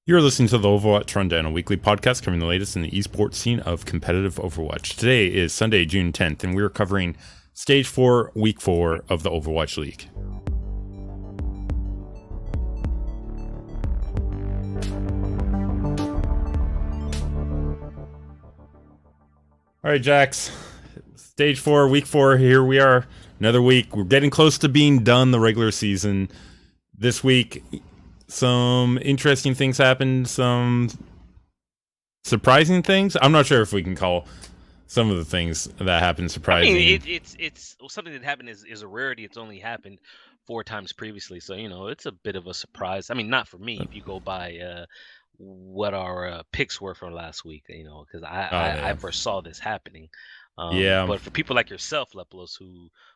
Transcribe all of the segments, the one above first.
You're listening to the Overwatch Rundown, a weekly podcast covering the latest in the esports scene of competitive Overwatch. Today is Sunday, June 10th, and we're covering Stage 4, Week 4 of the Overwatch League. All right, Jax. Stage 4, Week 4, here we are. Another week. We're getting close to being done the regular season. This week, some interesting things happened, some surprising things. I'm not sure if we can call some of the things that happened surprising. I mean, it's something that happened is a rarity. It's only happened 4 times previously, so it's a bit of a surprise. I mean, not for me if you go by what our picks were from last week. Because I first saw this happening. But for people like yourself, Leplos,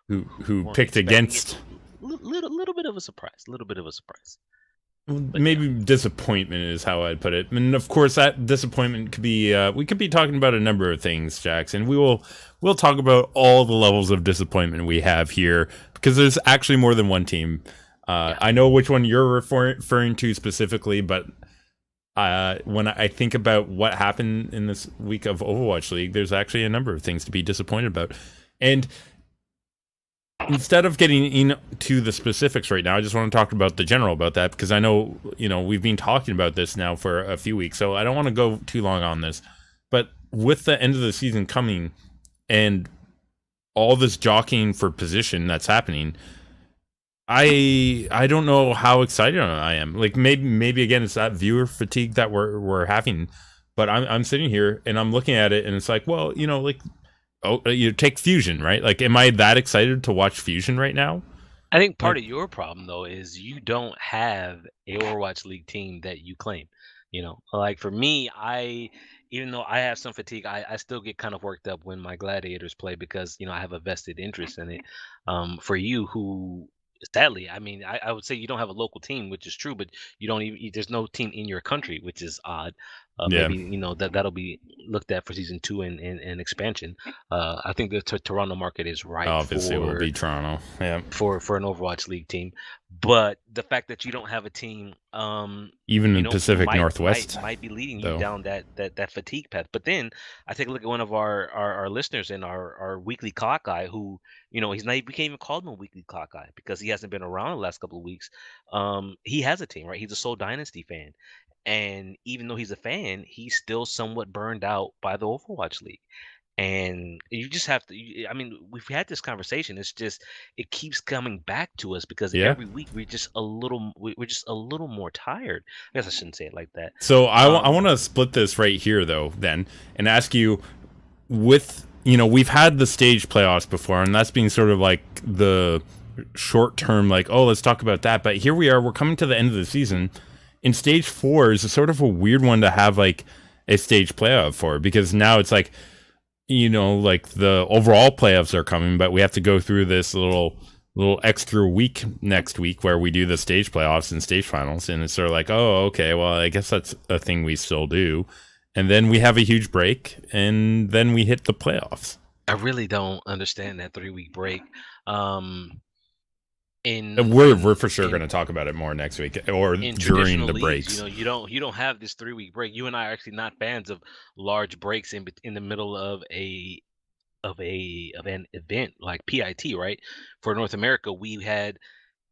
who picked against, little bit of a surprise. Maybe disappointment is how I'd put it. And of course, that disappointment could be, we could be talking about a number of things, Jackson. We'll talk about all the levels of disappointment we have here, because there's actually more than one team. I know which one you're referring to specifically, but when I think about what happened in this week of Overwatch League, there's actually a number of things to be disappointed about. And instead of getting into the specifics right now, I just want to talk about the general about that, because I know, we've been talking about this now for a few weeks, so I don't want to go too long on this. But with the end of the season coming and all this jockeying for position that's happening, I don't know how excited I am. Like maybe again, it's that viewer fatigue that we're having. But I'm sitting here and I'm looking at it and it's like, well, you take Fusion, right? Like, am I that excited to watch Fusion right now? I think part of your problem, though, is you don't have a Overwatch League team that you claim. Like for me, even though I have some fatigue, I still get kind of worked up when my Gladiators play because, I have a vested interest in it. For you, who sadly, I mean, I would say you don't have a local team, which is true, but you don't even, there's no team in your country, which is odd. Maybe that'll be looked at for season 2 and expansion. I think the Toronto market is right. Obviously, it will be Toronto. Yeah. For an Overwatch League team, but the fact that you don't have a team, even in Pacific Northwest, might be leading you down that fatigue path. But then I take a look at one of our listeners and our weekly clock guy, who he's not. We can't even call him a weekly clock guy because he hasn't been around the last couple of weeks. He has a team, right? He's a Soul Dynasty fan. And even though he's a fan, he's still somewhat burned out by the Overwatch League. And you just have to, I mean, we've had this conversation. It's just, it keeps coming back to us because every week we're just a little more tired. I guess I shouldn't say it like that. So I want to split this right here, though, then, and ask you, with, we've had the stage playoffs before, and that's being sort of like the short term, like, oh, let's talk about that. But here we are, we're coming to the end of the season. In stage 4 is sort of a weird one to have like a stage playoff for, because now it's like, like the overall playoffs are coming, but we have to go through this little extra week next week where we do the stage playoffs and stage finals. And it's sort of like, oh, okay, well, I guess that's a thing we still do. And then we have a huge break and then we hit the playoffs. I really don't understand that 3-week break. We're for sure going to talk about it more next week or during the breaks. You don't have this 3-week break. You and I are actually not fans of large breaks in the middle of an event like PIT, right? For North America, we had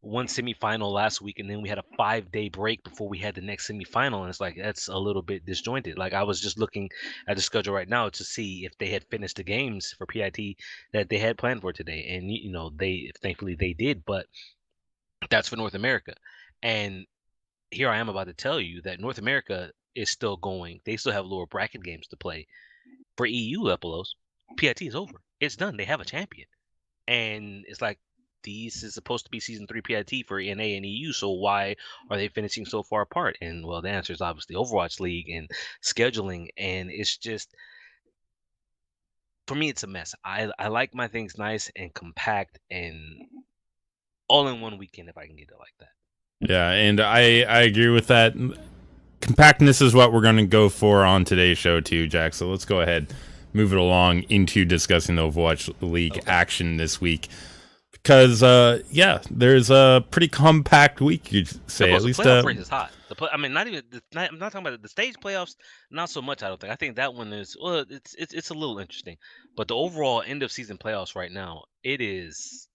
one semifinal last week, and then we had a 5-day break before we had the next semifinal, and it's like that's a little bit disjointed. Like I was just looking at the schedule right now to see if they had finished the games for PIT that they had planned for today, and they thankfully they did, but that's for North America. And here I am about to tell you that North America is still going. They still have lower bracket games to play. For EU Lepelos, PIT is over. It's done. They have a champion, and it's like, these is supposed to be season 3 PIT for NA and EU, so why are they finishing so far apart? And well, the answer is obviously Overwatch League and scheduling, and it's just, for me, it's a mess. I like my things nice and compact and all in one weekend if I can get it like that. Yeah, and I agree with that. Compactness is what we're going to go for on today's show too, Jack. So let's go ahead, move it along into discussing the Overwatch League action this week. because yeah, there's a pretty compact week, you'd No, say, at because the least. playoff race is hot. I mean, not even. I'm not talking about the stage playoffs. Not so much. I don't think. I think that one is. Well, it's a little interesting, but the overall end of season playoffs right now, it is.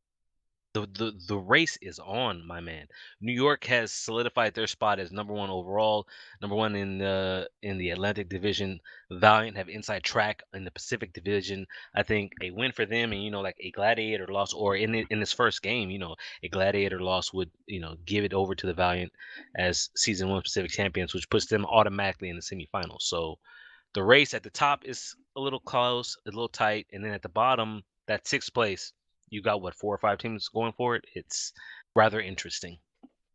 The race is on, my man. New York has solidified their spot as number one overall, number one in the Atlantic Division. Valiant have inside track in the Pacific Division. I think a win for them, and like a Gladiator loss, or in this first game, a Gladiator loss would give it over to the Valiant as season one Pacific champions, which puts them automatically in the semifinals. So the race at the top is a little close, a little tight, and then at the bottom, that sixth place, you got what, four or five teams going for it. It's rather interesting.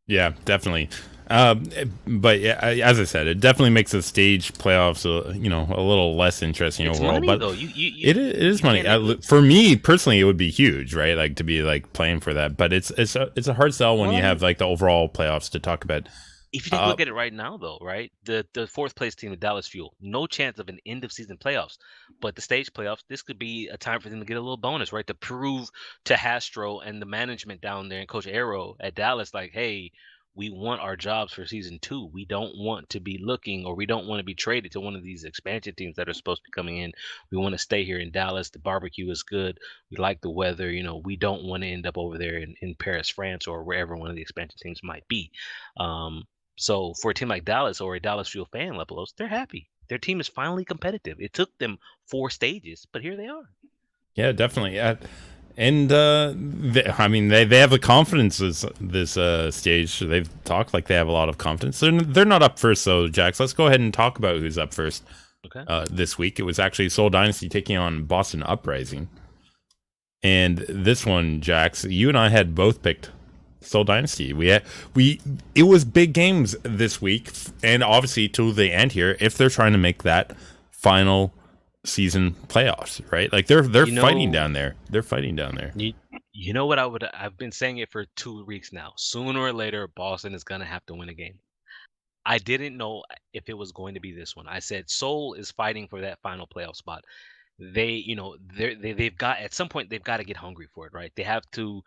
Yeah, definitely. But yeah, as I said, it definitely makes the stage playoffs, a little less interesting It's overall. money But though. it is money. can't make For me personally, it would be huge, right? Like to be like playing for that. But it's a hard sell when Well, you I have mean, like the overall playoffs to talk about. if you take a Uh, look at it right now, though, right, the fourth place team, the Dallas Fuel, no chance of an end of season playoffs. But the stage playoffs, this could be a time for them to get a little bonus, right, to prove to Hastro and the management down there and Coach Arrow at Dallas, like, hey, we want our jobs for season two. We don't want to be looking, or we don't want to be traded to one of these expansion teams that are supposed to be coming in. We want to stay here in Dallas. The barbecue is good. We like the weather. We don't want to end up over there in Paris, France, or wherever one of the expansion teams might be. So for a team like Dallas or a Dallas Fuel fan, Lepelos, they're happy. Their team is finally competitive. It took them 4 stages, but here they are. yeah, definitely. And I mean, they have the confidence this stage. They've talked like they have a lot of confidence. They're not up first, though, Jax. Let's go ahead and talk about who's up first. Okay. This week it was actually Seoul Dynasty taking on Boston Uprising. And this one, Jax, you and I had both picked Seoul Dynasty. It was big games this week, and obviously to the end here, if they're trying to make that final season playoffs, right? Like they're fighting down there. They're fighting down there. You know what I've been saying it for 2 weeks now. Sooner or later, Boston is gonna have to win a game. I didn't know if it was going to be this one. I said Seoul is fighting for that final playoff spot. They've got, at some point they've got to get hungry for it, right? They have to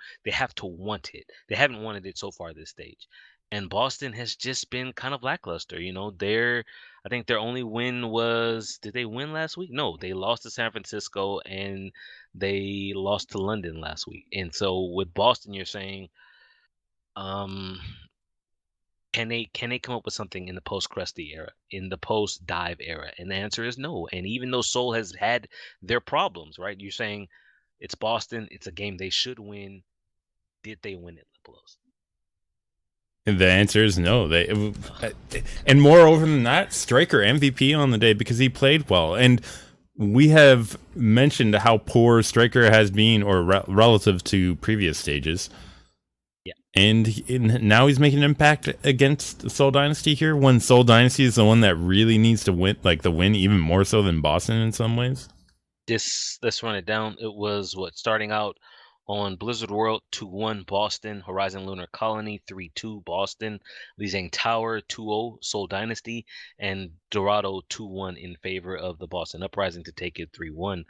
want it. They haven't wanted it so far this stage. And Boston has just been kind of lackluster. I think their only win was, did they win last week? No, they lost to San Francisco and they lost to London last week. And so with Boston, you're saying, um, can they come up with something in the post Krusty era, in the post Dive era? And the answer is no. And even though Seoul has had their problems, right? You're saying it's Boston, it's a game they should win. Did they win it, Lipolos? And the answer is no. And moreover than that, Striker MVP on the day because he played well. And we have mentioned how poor Striker has been, or relative to previous stages. Yeah. And now he's making an impact against Seoul Dynasty here, when Seoul Dynasty is the one that really needs to win, like the win even more so than Boston in some ways. Let's run it down. It was starting out on Blizzard World 2-1 Boston, Horizon Lunar Colony 3-2 Boston, Lijiang Tower 2-0 Seoul Dynasty, and Dorado 2-1 in favor of the Boston Uprising to take it 3-1.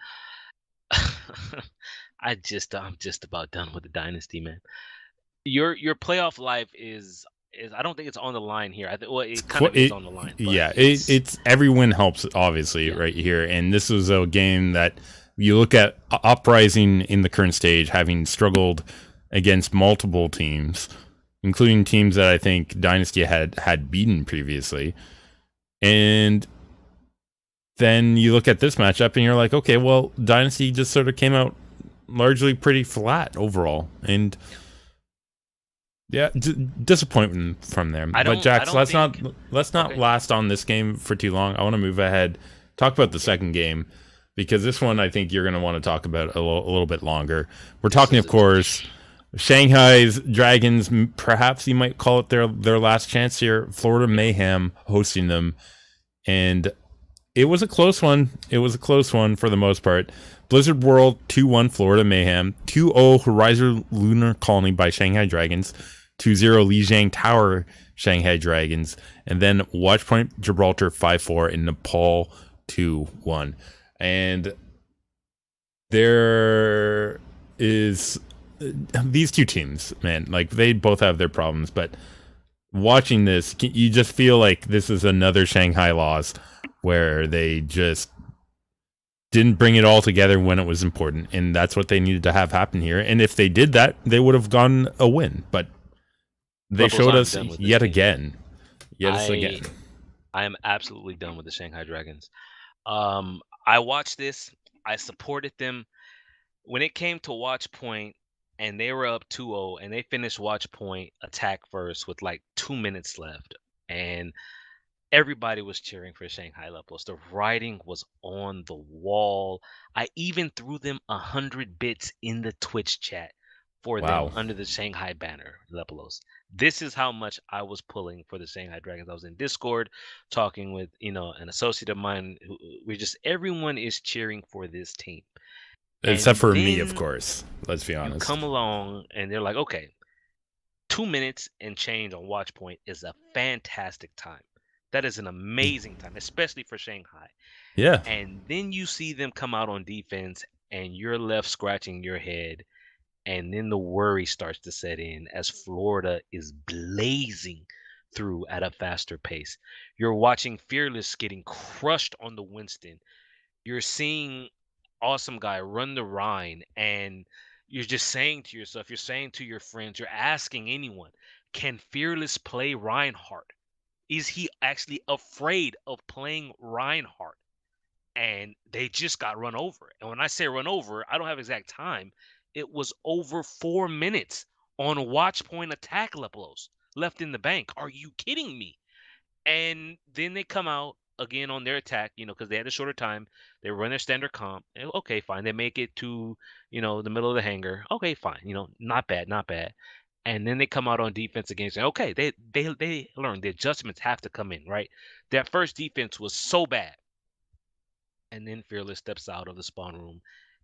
I'm just about done with the Dynasty, man. Your playoff life is I don't think it's on the line here. Well, it kind of is on the line. Yeah, it's every win helps, obviously, right here. And this was a game that you look at Uprising in the current stage, having struggled against multiple teams, including teams that I think Dynasty had beaten previously. And then you look at this matchup and you're like, okay, well, Dynasty just sort of came out largely pretty flat overall. And yeah, disappointment from them. But Jax, let's not last on this game for too long. I want to move ahead, talk about the second game, because this one I think you're going to want to talk about a little bit longer. We're talking, of course, Shanghai's Dragons. Perhaps you might call it their last chance here. Florida Mayhem hosting them, and it was a close one. It was a close one for the most part. Blizzard World 2-1 Florida Mayhem, 2-0 Horizon Lunar Colony by Shanghai Dragons, 2-0 Lijiang Tower Shanghai Dragons, and then Watchpoint Gibraltar 5-4 in Nepal 2-1. And there is these two teams, man, like they both have their problems, but watching this, you just feel like this is another Shanghai loss where they just didn't bring it all together when it was important, and that's what they needed to have happen here. And if they did that, they would have gotten a win. But they showed us yet again. I am absolutely done with the Shanghai Dragons. I watched this. I supported them when it came to watch point, and they were up 2-0, and they finished watch point attack first with like 2 minutes left, and everybody was cheering for Shanghai Lepos. The writing was on the wall. I even threw them 100 bits in the Twitch chat for them Wow. under the Shanghai banner, Lepelos. This is how much I was pulling for the Shanghai Dragons. I was in Discord talking with, an associate of mine. Everyone is cheering for this team. Except for me, of course. Let's be honest. You come along and they're like, okay, 2 minutes and change on watch point is a fantastic time. That is an amazing time, especially for Shanghai. Yeah. And then you see them come out on defense and you're left scratching your head. And then the worry starts to set in as Florida is blazing through at a faster pace. You're watching Fearless getting crushed on the Winston. You're seeing Awesome Guy run the Rhine, and you're just saying to yourself, you're saying to your friends, you're asking anyone, can Fearless play Reinhardt? Is he actually afraid of playing Reinhardt? And they just got run over. And when I say run over, I don't have exact time. It was over 4 minutes on watch point attack levels left in the bank. Are you kidding me? And then they come out again on their attack, because they had a shorter time. They run their standard comp. Okay, fine. They make it to, the middle of the hangar. Okay, fine. Not bad, not bad. And then they come out on defense against. Okay, they learned the adjustments have to come in, right? That first defense was so bad. And then Fearless steps out of the spawn room,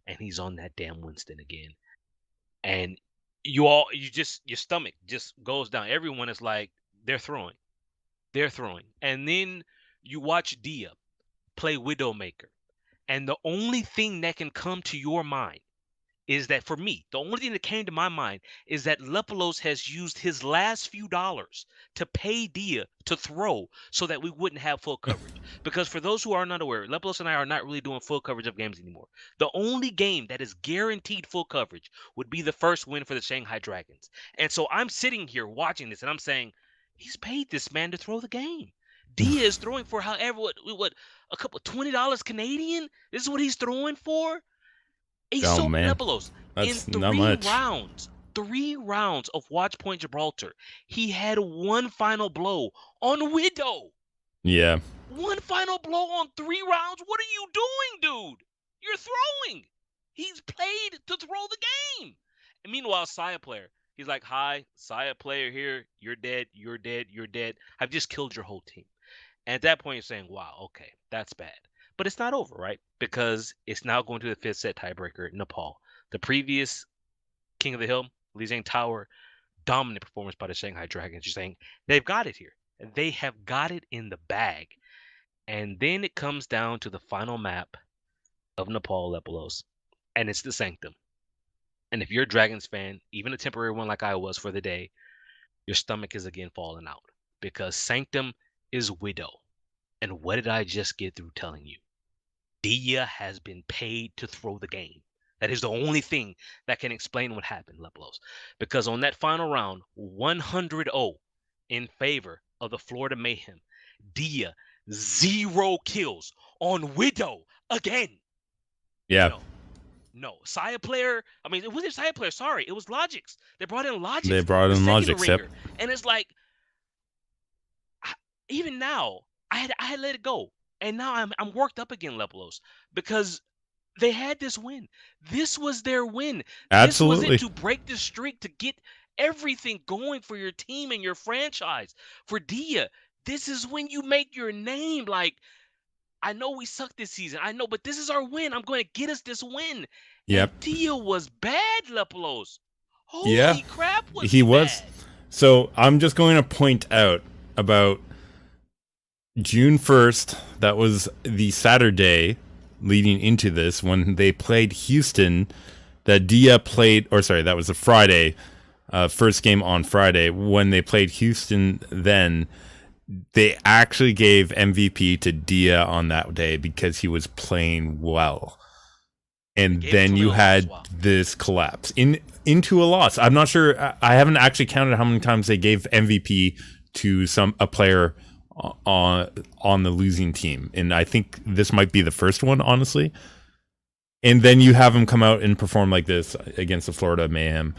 and he's on that damn Winston again. And your stomach just goes down. Everyone is like, they're throwing. And then you watch Dia play Widowmaker. And the only thing that can come to your mind is that, for me, the only thing that came to my mind is that Lepelos has used his last few dollars to pay Dia to throw so that we wouldn't have full coverage. Because for those who are not aware, Lepelos and I are not really doing full coverage of games anymore. The only game that is guaranteed full coverage would be the first win for the Shanghai Dragons. And so I'm sitting here watching this and I'm saying, he's paid this man to throw the game. Dia is throwing for however, what a couple $20 Canadian? This is what he's throwing for? Lepelos, that's in not much. 3 rounds of Watch Point Gibraltar, he had one final blow on Widow. Yeah. One final blow on 3 rounds? What are you doing, dude? You're throwing. He's played to throw the game. And meanwhile, Saya player, he's like, hi, Saya player here. You're dead. You're dead. You're dead. I've just killed your whole team. And at that point, you're saying, wow, okay, that's bad. But it's not over, right? Because it's now going to the 5th set tiebreaker, Nepal. The previous King of the Hill, Lizang Tower, dominant performance by the Shanghai Dragons. You're saying they've got it here. They have got it in the bag. And then it comes down to the final map of Nepal Lepelos, and it's the Sanctum. And if you're a Dragons fan, even a temporary one like I was for the day, your stomach is again falling out. Because Sanctum is Widow. And what did I just get through telling you? Dia has been paid to throw the game. That is the only thing that can explain what happened, Lepelos. Because on that final round, 100-0 in favor of the Florida Mayhem, Dia 0 kills on Widow again. Yeah. No. Saya player, it wasn't Saya player, sorry. It was Logix. They brought in Logix. Yep. And it's like, even now, I had let it go. And now I'm worked up again, Lepelos, because they had this win. This was their win. Absolutely. This was it to break the streak, to get everything going for your team and your franchise. For Dia, this is when you make your name. Like, I know we suck this season. I know, but this is our win. I'm going to get us this win. Yep. And Dia was bad, Lepelos. Holy crap, he was. So I'm just going to point out about June 1st, that was the Saturday leading into this, when they played Houston. that Dia played, or sorry, that was a Friday, first game on Friday when they played Houston. Then they actually gave MVP to Dia on that day because he was playing well. And then you had this collapse into a loss. I'm not sure. I haven't actually counted how many times they gave MVP to a player on the losing team, and I think this might be the first one, honestly. And then you have him come out and perform like this against the Florida Mayhem,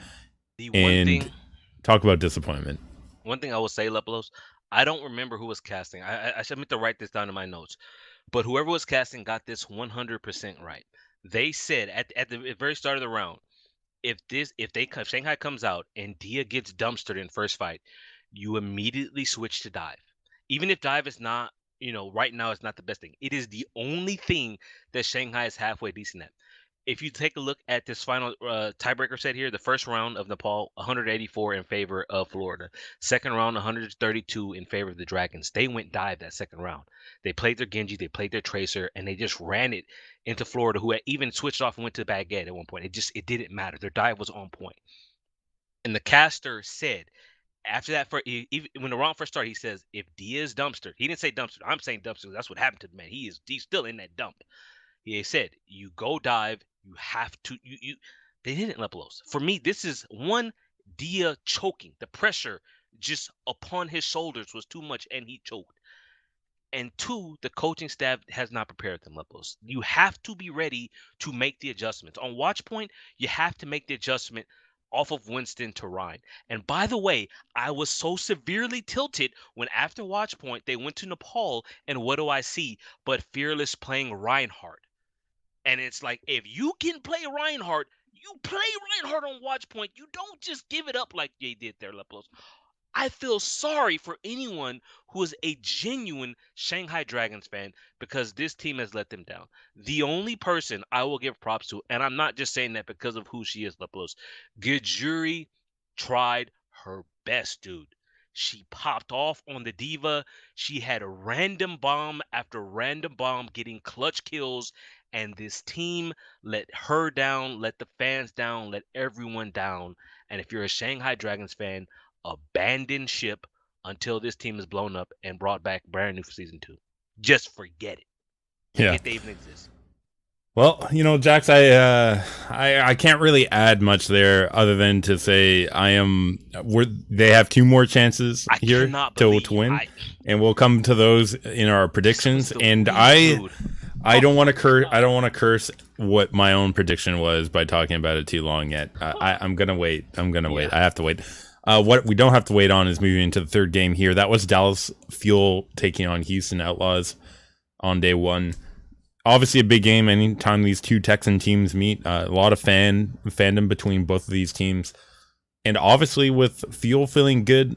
talk about disappointment. One thing I will say, Lepelos, I don't remember who was casting. I should meant to write this down in my notes, but whoever was casting got this 100% right. They said at the very start of the round, if Shanghai comes out and Dia gets dumpstered in first fight, you immediately switch to dive. Even if dive is not, right now it's not the best thing. It is the only thing that Shanghai is halfway decent at. If you take a look at this final tiebreaker set here, the first round of Nepal, 184 in favor of Florida. Second round, 132 in favor of the Dragons. They went dive that second round. They played their Genji, they played their Tracer, and they just ran it into Florida, who had even switched off and went to Baguette at one point. It didn't matter. Their dive was on point. And the caster said, after that, when the round first started, he says, if Dia is dumpster, he didn't say dumpster. I'm saying dumpster. That's what happened to the man. He's still in that dump. He said, you go dive. You have to. They didn't let blows. For me, this is one, Dia choking. The pressure just upon his shoulders was too much, and he choked. And two, the coaching staff has not prepared them, Lepos. You have to be ready to make the adjustments. On watch point, you have to make the adjustment off of Winston to Ryan. And by the way, I was so severely tilted when after watch point, they went to Nepal, and what do I see but Fearless playing Reinhardt. And it's like, if you can play Reinhardt, you play Reinhardt on watch point. You don't just give it up like they did there, Lepos. I feel sorry for anyone who is a genuine Shanghai Dragons fan because this team has let them down. The only person I will give props to, and I'm not just saying that because of who she is, Lepos, Gajuri tried her best, dude. She popped off on the Diva. She had a random bomb after random bomb getting clutch kills, and this team let her down, let the fans down, let everyone down. And if you're a Shanghai Dragons fan, abandon ship until this team is blown up and brought back brand new for season 2. Just forget it. Forget they even exist. Well, Jax, I can't really add much there other than to say they have 2 more chances here to win, and we'll come to those in our predictions. And I don't want to curse what my own prediction was by talking about it too long yet. I'm gonna wait. I have to wait. What we don't have to wait on is moving into the third game here. That was Dallas Fuel taking on Houston Outlaws on day 1. Obviously a big game anytime these 2 Texan teams meet. A lot of fandom between both of these teams. And obviously with Fuel feeling good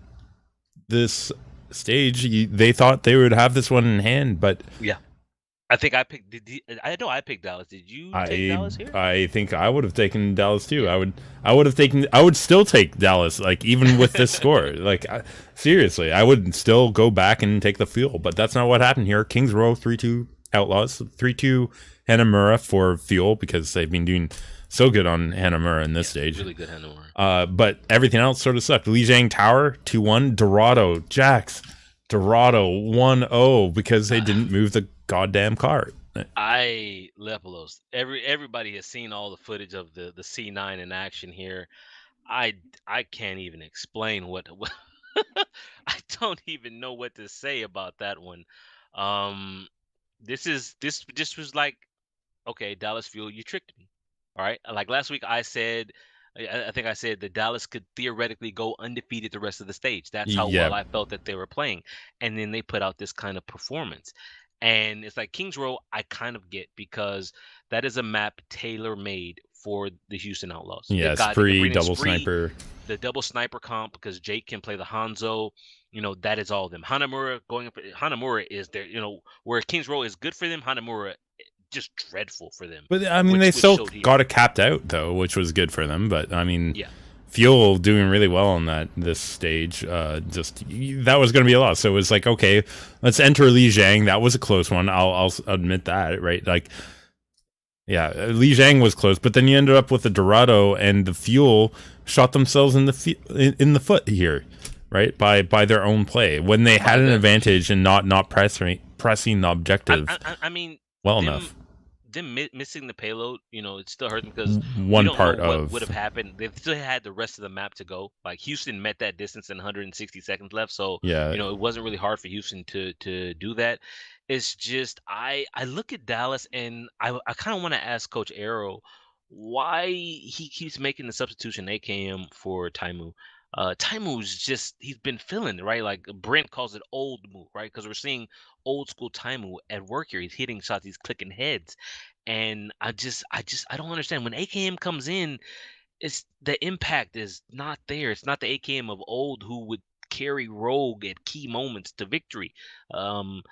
this stage, they thought they would have this one in hand. But yeah, I think I picked. I picked Dallas. Did you take Dallas here? I think I would have taken Dallas too. I would still take Dallas, like even with this score. Like seriously, I would still go back and take the Fuel. But that's not what happened here. Kings Row 3-2 Outlaws, 3-2 Hanamura for Fuel because they've been doing so good on Hanamura in this stage. Really good Hanamura. But everything else sort of sucked. Lijiang Tower 2-1. Dorado Jax. Dorado 1-0 because they didn't move the goddamn cart. Lepelos. Everybody has seen all the footage of the C9 in action here. I can't even explain what I don't even know what to say about that one. This was like, okay, Dallas Fuel, you tricked me. All right. Like last week I think I said that Dallas could theoretically go undefeated the rest of the stage. That's how well I felt that they were playing. And then they put out this kind of performance. And it's like Kings Row, I kind of get because that is a map tailor-made for the Houston Outlaws. Yeah, Spree, double sniper. The double sniper comp because Jake can play the Hanzo. That is all of them. Hanamura is there, where Kings Row is good for them, Hanamura just dreadful for them. But I mean, they still got it capped out though, which was good for them. But I mean, Fuel doing really well on this stage. Just that was going to be a loss. So it was like, okay, let's enter Lijiang. That was a close one. I'll admit that, right? Like Yeah, Li Jiang was close, but then you ended up with the Dorado, and the Fuel shot themselves in the foot here, right? By their own play when they had an advantage and not pressing the objective I mean, well them enough. missing the payload, it still hurt them because we One don't know part what would of have happened. They still had the rest of the map to go. Like Houston met that distance in 160 seconds left, so yeah, it wasn't really hard for Houston to do that. It's just I look at Dallas and I kind of want to ask Coach Arrow why he keeps making the substitution AKM for Taimu. Taimu's just he's been feeling it, right? Like Brent calls it old move, right? Because we're seeing old school Taimu at work here. He's hitting shots, he's clicking heads. And I don't understand when AKM comes in, it's the impact is not there. It's not the AKM of old who would carry Rogue at key moments to victory. Um,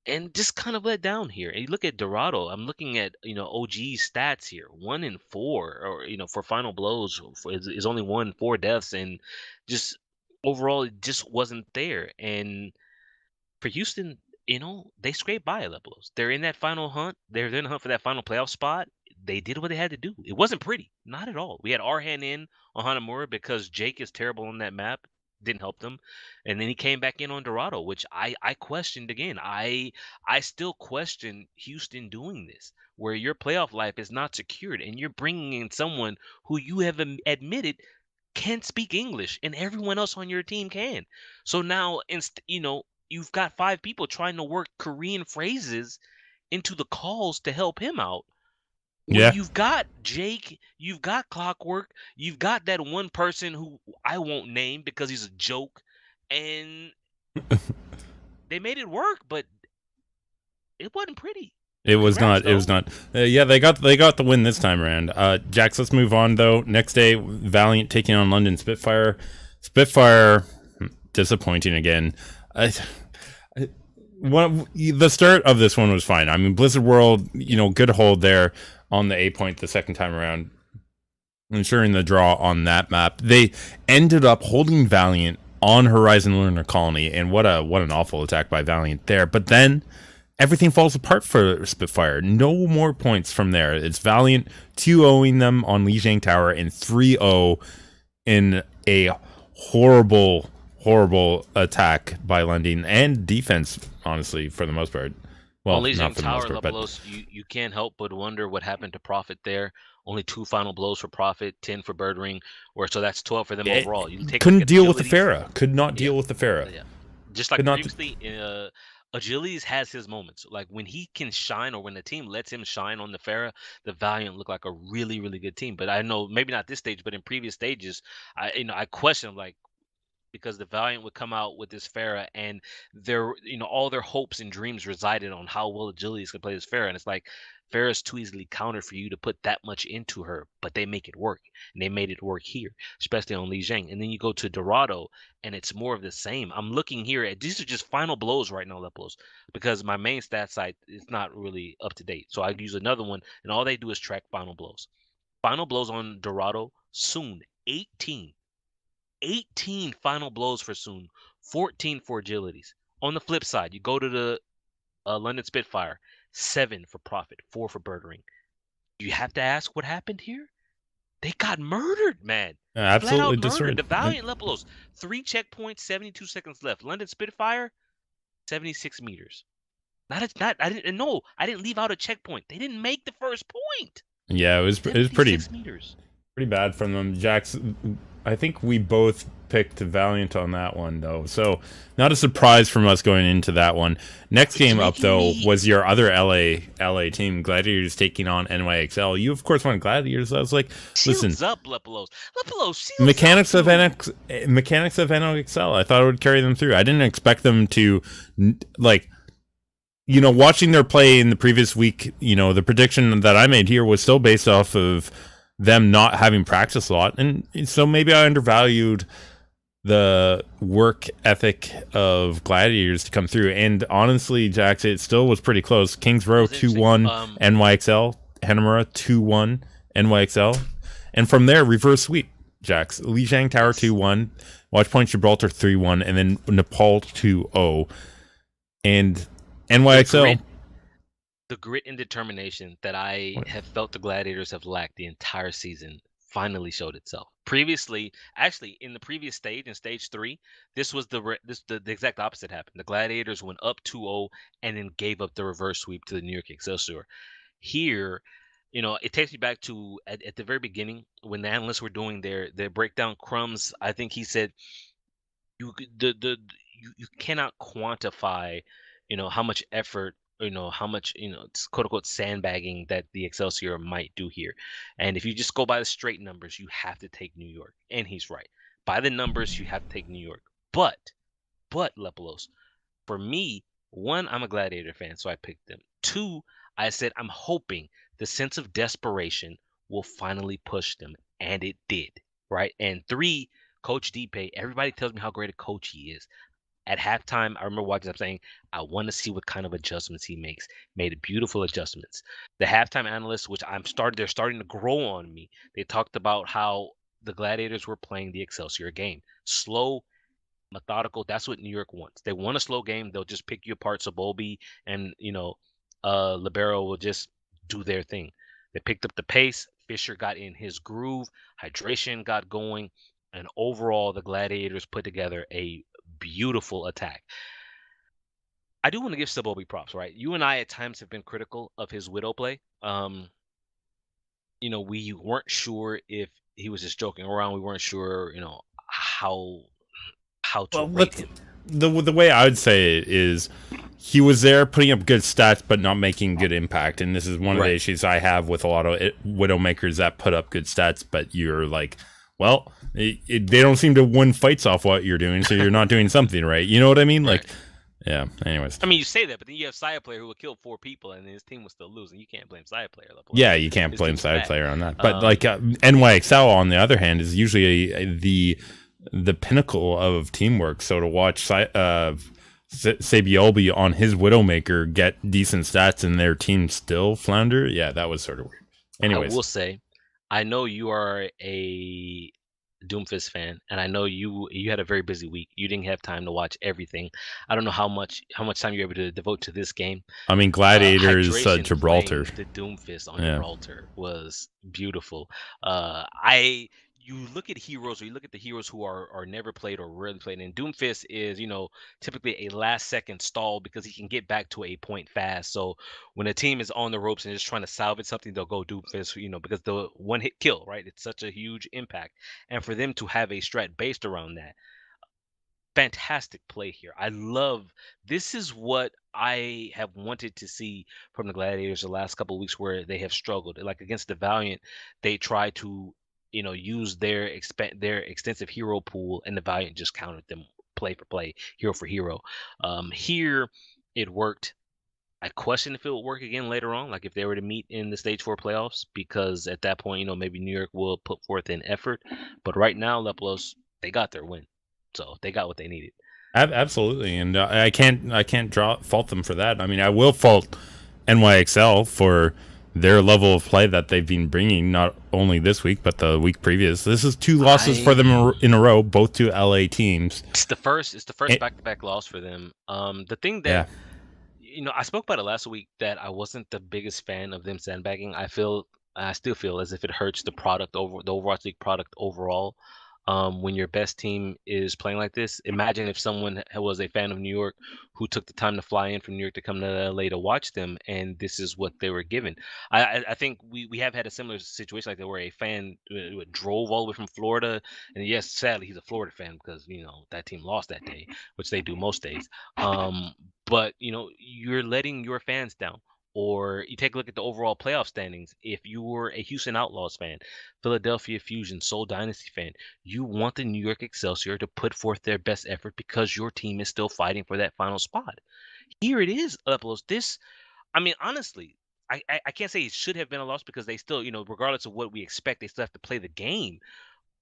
and just kind of let down here. And you look at Dorado. I'm looking at OG's stats here. 1 in 4, or for final blows is only 4 deaths, and just overall it just wasn't there. And for Houston, they scraped by Aleplos. They're in that final hunt. They're in the hunt for that final playoff spot. They did what they had to do. It wasn't pretty, not at all. We had Arhan in on Hanamura because Jake is terrible on that map. Didn't help them, and then he came back in on Dorado, which I questioned again. I still question Houston doing this, where your playoff life is not secured, and you're bringing in someone who you have admitted can't speak English, and everyone else on your team can. So now, you've got 5 people trying to work Korean phrases into the calls to help him out. When yeah. you've got Jake, you've got Clockwork, you've got that one person who I won't name because he's a joke, and they made it work, but it wasn't pretty. It was Congrats, not. It though. was not. Yeah, they got the win this time around. Jax, let's move on though. Next day, Valiant taking on London Spitfire. Spitfire disappointing again. The start of this one was fine. I mean, Blizzard World, good hold there on the A point the second time around, ensuring the draw on that map. They ended up holding Valiant on Horizon Lunar Colony, and what an awful attack by Valiant there. But then everything falls apart for Spitfire. No more points from there. It's Valiant 2-0ing them on Lijiang Tower and 3-0 in a horrible attack by London and defense, honestly, for the most part. Well, On not Lijiang for the most Tower, part, but Lepelos, you can't help but wonder what happened to Profit there. Only 2 final blows for Profit, 10 for Birdring, so that's 12 for them overall. You take a couldn't look at deal with the Agilities. Pharah. Could not deal with the Pharah. Yeah. Just like Could not. previously, Agilities has his moments. Like when he can shine, or when the team lets him shine on the Pharah, the Valiant look like a really, really good team. But I know maybe not this stage, but in previous stages, I question like because the Valiant would come out with this Pharah, and their all their hopes and dreams resided on how well Agilities could play this Pharah, and it's like Pharah's too easily countered for you to put that much into her, but they make it work, and they made it work here, especially on Li Jiang. And then you go to Dorado, and it's more of the same. I'm looking here at these are just final blows right now, Leplos, because my main stat site is not really up to date, so I use another one, and all they do is track final blows. Final blows on Dorado soon 18 final blows for Soon, 14 for Agilities. On the flip side, you go to the London Spitfire, 7 for Profit, 4 for Birdring. You have to ask what happened here? They got murdered, man. Absolutely Flat out murdered. destroyed. The Valiant Lepelos, 3 checkpoints, 72 seconds left. London Spitfire, 76 meters. I didn't leave out a checkpoint. They didn't make the first point. Yeah, it was pretty 76 meters. Pretty bad from them. Jax, I think we both picked Valiant on that one, though. So, not a surprise from us going into that one. Next game up, though, was your other LA team, Gladiators, taking on NYXL. You, of course, wanted Gladiators. I was like, listen. Shields up, Lepelos. Mechanics of NXL, I thought it would carry them through. I didn't expect them to, watching their play in the previous week, the prediction that I made here was still based off of them not having practice a lot, and so maybe I undervalued the work ethic of Gladiators to come through. And honestly, Jax, it still was pretty close. Kings Row 2-1 NYXL, Hanamura 2-1 NYXL, and from there reverse sweep. Jax, Lijiang Tower 2-1, Watchpoint Gibraltar 3-1, and then Nepal 2-0, and NYXL. The grit and determination that I have felt the Gladiators have lacked the entire season finally showed itself. Previously, actually, in the previous stage, in stage three, this was the exact opposite happened. The Gladiators went up 2-0 and then gave up the reverse sweep to the New York Excelsior. Here, it takes me back to at the very beginning when the analysts were doing their breakdown. Crumbs, I think he said you cannot quantify, how much effort, how much, it's quote unquote sandbagging that the Excelsior might do here. And if you just go by the straight numbers, you have to take New York. And he's right. By the numbers, you have to take New York. But Lepelos, for me, one, I'm a Gladiator fan, so I picked them. Two, I said I'm hoping the sense of desperation will finally push them, and it did, right? And three, Coach Dipe, everybody tells me how great a coach he is. At halftime, I remember watching, I'm saying, I want to see what kind of adjustments he makes. Made beautiful adjustments. The halftime analysts, which they're starting to grow on me. They talked about how the Gladiators were playing the Excelsior game. Slow, methodical. That's what New York wants. They want a slow game. They'll just pick you apart. So Bobby and Libero will just do their thing. They picked up the pace. Fisher got in his groove. Hydration got going, and overall, the Gladiators put together a beautiful attack. I do want to give Sabobi props, right? You and I at times have been critical of his Widow play. We weren't sure if he was just joking around. We weren't sure, how to Well, rate him. the way I would say it is he was there putting up good stats but not making good impact, and this is one of the Right. issues I have with a lot of Widowmakers that put up good stats, but you're like, well, they don't seem to win fights off what you're doing, so you're not doing something right. You know what I mean? Like, Right. yeah. Anyways, I mean, you say that, but then you have Saya player who would kill 4 people, and his team was still losing. You can't blame Saya player. yeah, you can't His blame team's side bad. player on that. But like NYXL on the other hand is usually the pinnacle of teamwork. So to watch Sabiolbi on his Widowmaker get decent stats and their team still flounder, yeah, that was sort of weird. Anyways, I will say, I know you are a Doomfist fan, and I know you had a very busy week. You didn't have time to watch everything. I don't know how much time you're able to devote to this game. I mean, Gladiators, Hydration Gibraltar. playing the Doomfist on Yeah. Gibraltar was beautiful. I You look at heroes, or you look at the heroes who are never played or rarely played, and Doomfist is, typically a last second stall because he can get back to a point fast. So when a team is on the ropes and just trying to salvage something, they'll go Doomfist, because the one hit kill, right? It's such a huge impact. And for them to have a strat based around that, fantastic play here. I love This is what I have wanted to see from the Gladiators the last couple of weeks where they have struggled. Like against the Valiant, they try to, use their extensive hero pool, and the Valiant just countered them play for play, hero for hero. Here it worked. I question if it will work again later on, like if they were to meet in the stage 4 playoffs, because at that point, maybe New York will put forth an effort. But right now, Leplos, they got their win. So they got what they needed. Absolutely, and I can't fault them for that. I mean, I will fault NYXL for their level of play that they've been bringing, not only this week but the week previous. This is 2 losses for them in a row, both to LA teams. It's the first back-to-back loss for them. The thing that I spoke about it last week, that I wasn't the biggest fan of them sandbagging. I still feel as if it hurts the product over the Overwatch League product overall. When your best team is playing like this, imagine if someone was a fan of New York who took the time to fly in from New York to come to LA to watch them, and this is what they were given. I think we have had a similar situation like that, where a fan drove all the way from Florida, and yes, sadly he's a Florida fan because that team lost that day, which they do most days. But you're letting your fans down. Or you take a look at the overall playoff standings. If you were a Houston Outlaws fan, Philadelphia Fusion, Seoul Dynasty fan, you want the New York Excelsior to put forth their best effort because your team is still fighting for that final spot. Here it is, Uploads. Honestly, I can't say it should have been a loss because they still, regardless of what we expect, they still have to play the game.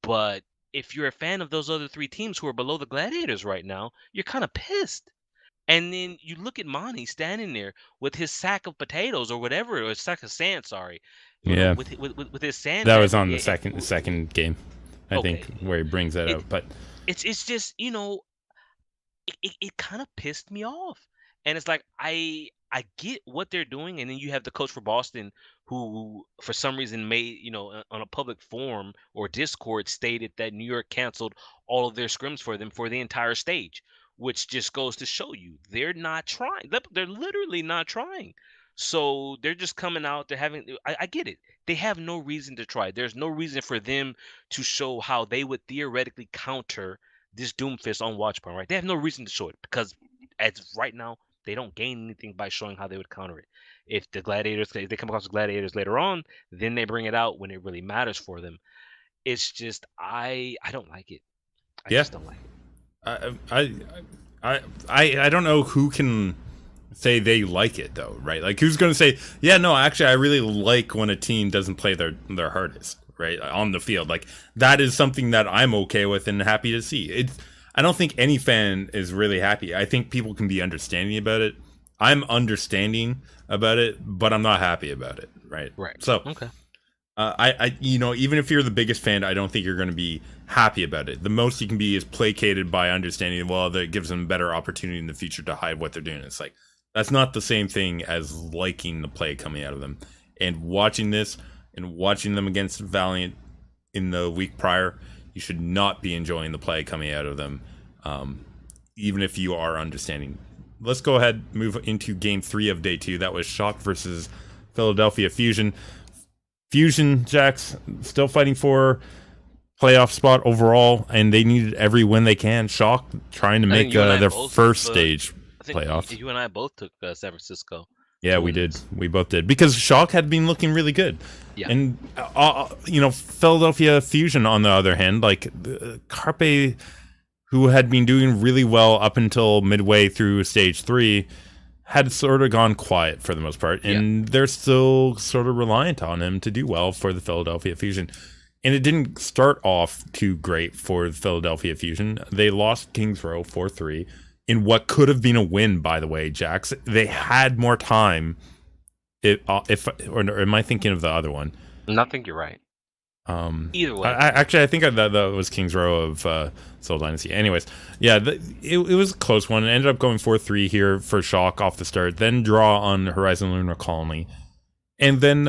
But if you're a fan of those other 3 teams who are below the Gladiators right now, you're kind of pissed. And then you look at Monty standing there with his sack of potatoes or whatever, or sack of sand. Sorry, Yeah, with his that sandbag. was on the second game, I think, Okay, where he brings that out. But it's just it kind of pissed me off, and it's like I get what they're doing, and then you have the coach for Boston who, for some reason, made on a public forum or Discord stated that New York canceled all of their scrims for them for the entire stage, which just goes to show you they're not trying. They're literally not trying. So they're just coming out. They're having. I get it. They have no reason to try. There's no reason for them to show how they would theoretically counter this Doomfist on Watch Point, right? They have no reason to show it because as right now they don't gain anything by showing how they would counter it. If they come across the gladiators later on, then they bring it out when it really matters for them. It's just I don't like it. I Yeah. just don't like it. I I don't know who can say they like it though, right? Like who's going to say, yeah, no, actually, I really like when a team doesn't play their hardest, right, on the field. Like that is something that I'm okay with and happy to see. It's I don't think any fan is really happy. I think people can be understanding about it. I'm understanding about it, but I'm not happy about it, right? Right. So Okay. even if you're the biggest fan, I don't think you're going to be happy about it. The most you can be is placated by understanding, well, that gives them better opportunity in the future to hide what they're doing. It's like, that's not the same thing as liking the play coming out of them. And watching this and watching them against Valiant in the week prior, you should not be enjoying the play coming out of them, even if you are understanding. Let's go ahead, move into game 3 of day 2. That was Shock versus Philadelphia Fusion. Fusion, Jax, still fighting for playoff spot overall, and they needed every win they can. Shock trying to make their first stage I think playoffs. you and I both took San Francisco. Yeah, we did. We both did because Shock had been looking really good. Yeah. And Philadelphia Fusion on the other hand, like Carpe, who had been doing really well up until midway through stage 3, had sort of gone quiet for the most part, and they're still sort of reliant on him to do well for the Philadelphia Fusion. And it didn't start off too great for the Philadelphia Fusion. They lost Kings Row 4-3 in what could have been a win, by the way, Jax. They had more time. Or am I thinking of the other one? I think you're right. Either way. I think that was Kings Row of Soul Dynasty. Anyways, yeah, it was a close one. It ended up going 4-3 here for Shock off the start, then draw on Horizon Lunar Colony. And then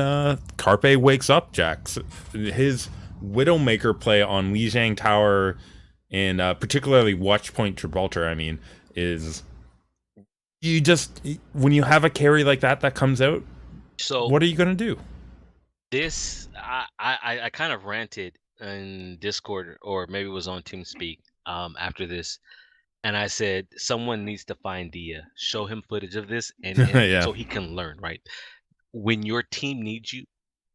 Carpe wakes up, Jax. His Widowmaker play on Lijiang Tower and particularly Watch Point Gibraltar, is you just, when you have a carry like that comes out, so what are you going to do? This I kind of ranted in Discord or maybe it was on TeamSpeak after this, and I said someone needs to find Dia, show him footage of this, and Yeah. so he can learn, right? When your team needs you,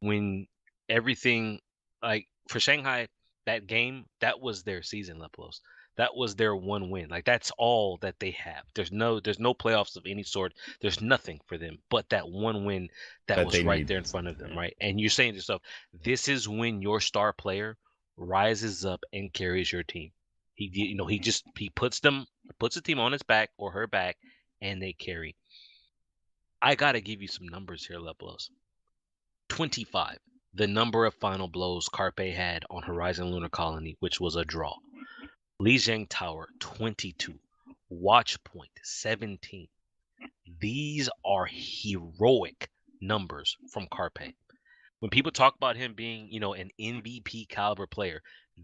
when everything, like for Shanghai, that game, that was their season, Leplos. That was their one win. Like that's all that they have. There's no playoffs of any sort. There's nothing for them but that one win that was right there in front of them, right? And you're saying to yourself, this is when your star player rises up and carries your team. He puts the team on his back or her back, and they carry. I gotta give you some numbers here, Leplos. 25, the number of final blows Carpe had on Horizon Lunar Colony, which was a draw. Lijiang Tower, 22. Watch Point, 17. These are heroic numbers from Carpe. When people talk about him being, an MVP caliber player,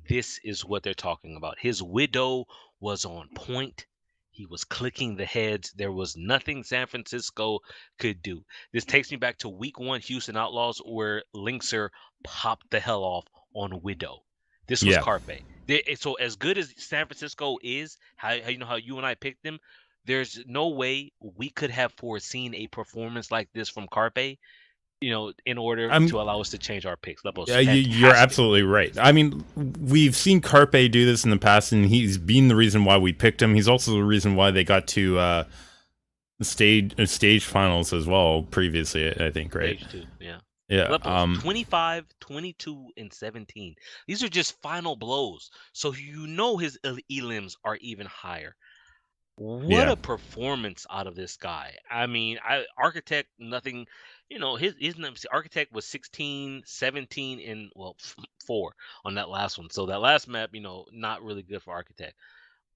this is what they're talking about. His Widow was on point. He was clicking the heads. There was nothing San Francisco could do. This takes me back to week 1 Houston Outlaws where Linkser popped the hell off on Widow. This was Carpe. So as good as San Francisco is, how you and I picked them, there's no way we could have foreseen a performance like this from Carpe, in order to allow us to change our picks. Yeah, you're absolutely right. We've seen Carpe do this in the past, and he's been the reason why we picked him. He's also the reason why they got to stage finals as well previously, I think, right? Stage 2, yeah. Yeah. 25, 22, and 17. These are just final blows. So his elims are even higher. What a performance out of this guy. Architect, nothing, his Architect was 16, 17, and 4 on that last one. So that last map, not really good for Architect.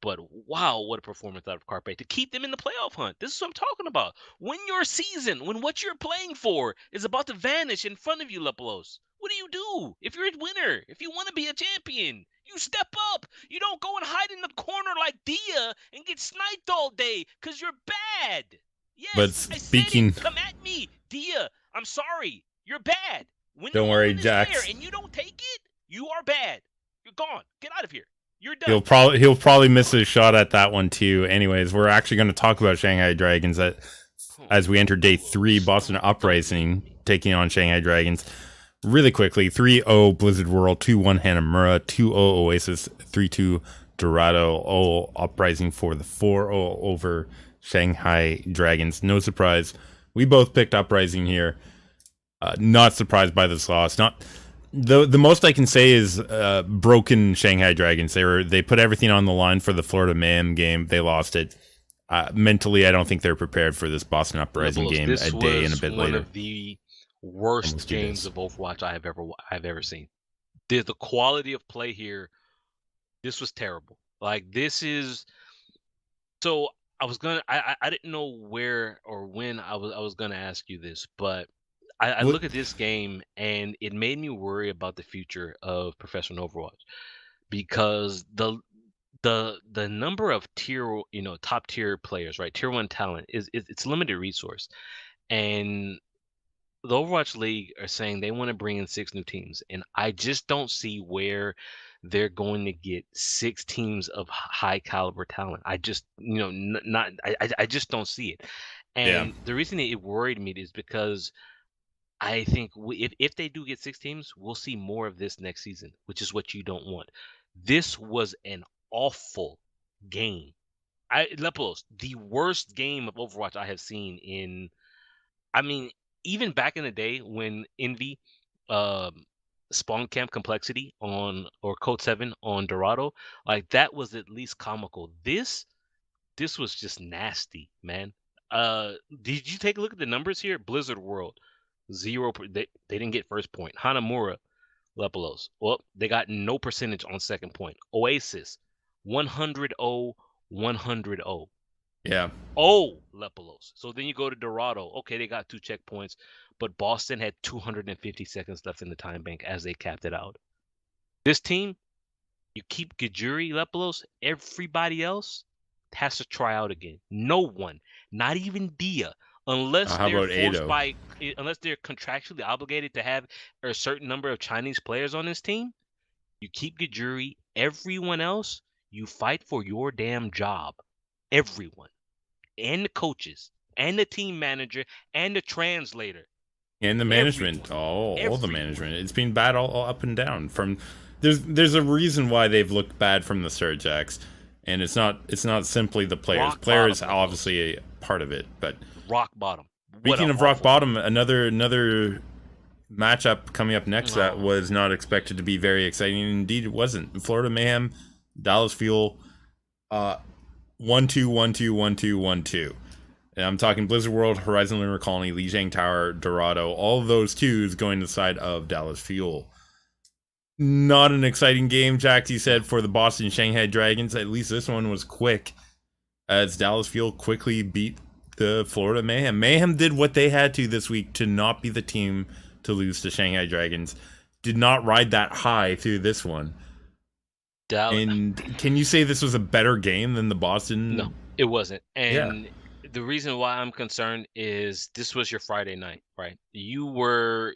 But wow, what a performance out of Carpe to keep them in the playoff hunt. This is what I'm talking about. When your season, when what you're playing for is about to vanish in front of you, Lepelos, what do? If you're a winner, if you want to be a champion, you step up. You don't go and hide in the corner like Dia and get sniped all day because you're bad. But Yes, I said it. speaking, Come at me, Dia. I'm sorry. You're bad. When the don't worry, moment is there Jax. and you don't take it, you are bad. You're gone. Get out of here. You're He'll done. probably miss a shot at that one too. Anyways, we're actually going to talk about Shanghai Dragons Oh as we my enter day 3. gosh. Boston Don't make Uprising me. taking on Shanghai Dragons. Really quickly, 3-0 Blizzard World, 2-1 Hanamura, 2-0 Oasis, 3-2 Dorado, all Uprising for the 4-0 over Shanghai Dragons. No surprise, we both picked Uprising here. Not surprised by this loss. Not the most I can say is broken Shanghai Dragons. They put everything on the line for the Florida Mayhem game. They lost it. Mentally, I don't think they're prepared for this Boston Uprising Lebelos, game this a day and a was bit one later. of the worst Almost 2 games days. of Overwatch I've ever seen. The quality of play here, this was terrible. Like this is so I was gonna I didn't know where or when I was gonna ask you this, but I What? look at this game and it made me worry about the future of professional Overwatch because the number of top tier players, right? Tier one talent is it's limited resource. And the Overwatch League are saying they want to bring in 6 new teams, and I just don't see where they're going to get 6 teams of high caliber talent. I just, not I just don't see it. Yeah. And the reason it worried me is because I think if they do get 6 teams, we'll see more of this next season, which is what you don't want. This was an awful game. Lepelos, the worst game of Overwatch I have seen in I mean, even back in the day when Envy um spawn camp complexity on or code 7 on Dorado, like that was at least comical. This was just nasty, man. Did you take a look at the numbers here? Blizzard World, they didn't get first point. Hanamura, Lepelos, well, they got no percentage on second point. Oasis, 100 0, 100 0. Yeah. Oh, Lepelos. So then you go to Dorado. Okay, they got 2 checkpoints, but Boston had 250 seconds left in the time bank as they capped it out. This team, you keep Gajuri, Lepelos, everybody else has to try out again. No one, not even Dia, unless How they're about forced Ado? unless they're contractually obligated to have a certain number of Chinese players on this team. You keep Gajuri. Everyone else, you fight for your damn job. Everyone and the coaches and the team manager and the translator. And the management, Everyone. all the Everyone. management. It's been bad all up and down. From there's a reason why they've looked bad from the start, Jax, and it's not simply the players. Rock bottom Players Lepelos. obviously a part of it, but Rock bottom. What speaking a of rock awful game. bottom, another matchup coming up next that Oh, was not expected to be very exciting. Indeed, it wasn't. Florida Mayhem, Dallas Fuel, 1-2, 1-2, 1-2, 1-2. And I'm talking Blizzard World, Horizon Lunar Colony, Lijiang Tower, Dorado. All of those twos going to the side of Dallas Fuel. Not an exciting game, Jack. He no. said for the Boston Shanghai Dragons. At least this one was quick, as Dallas Fuel quickly beat the Florida Mayhem. Mayhem did what they had to this week to not be the team to lose to Shanghai Dragons. Did not ride that high through this one. Dallas. And can you say this was a better game than the No, Boston? it wasn't. Yeah. And the reason why I'm concerned is this was your Friday night, right? You were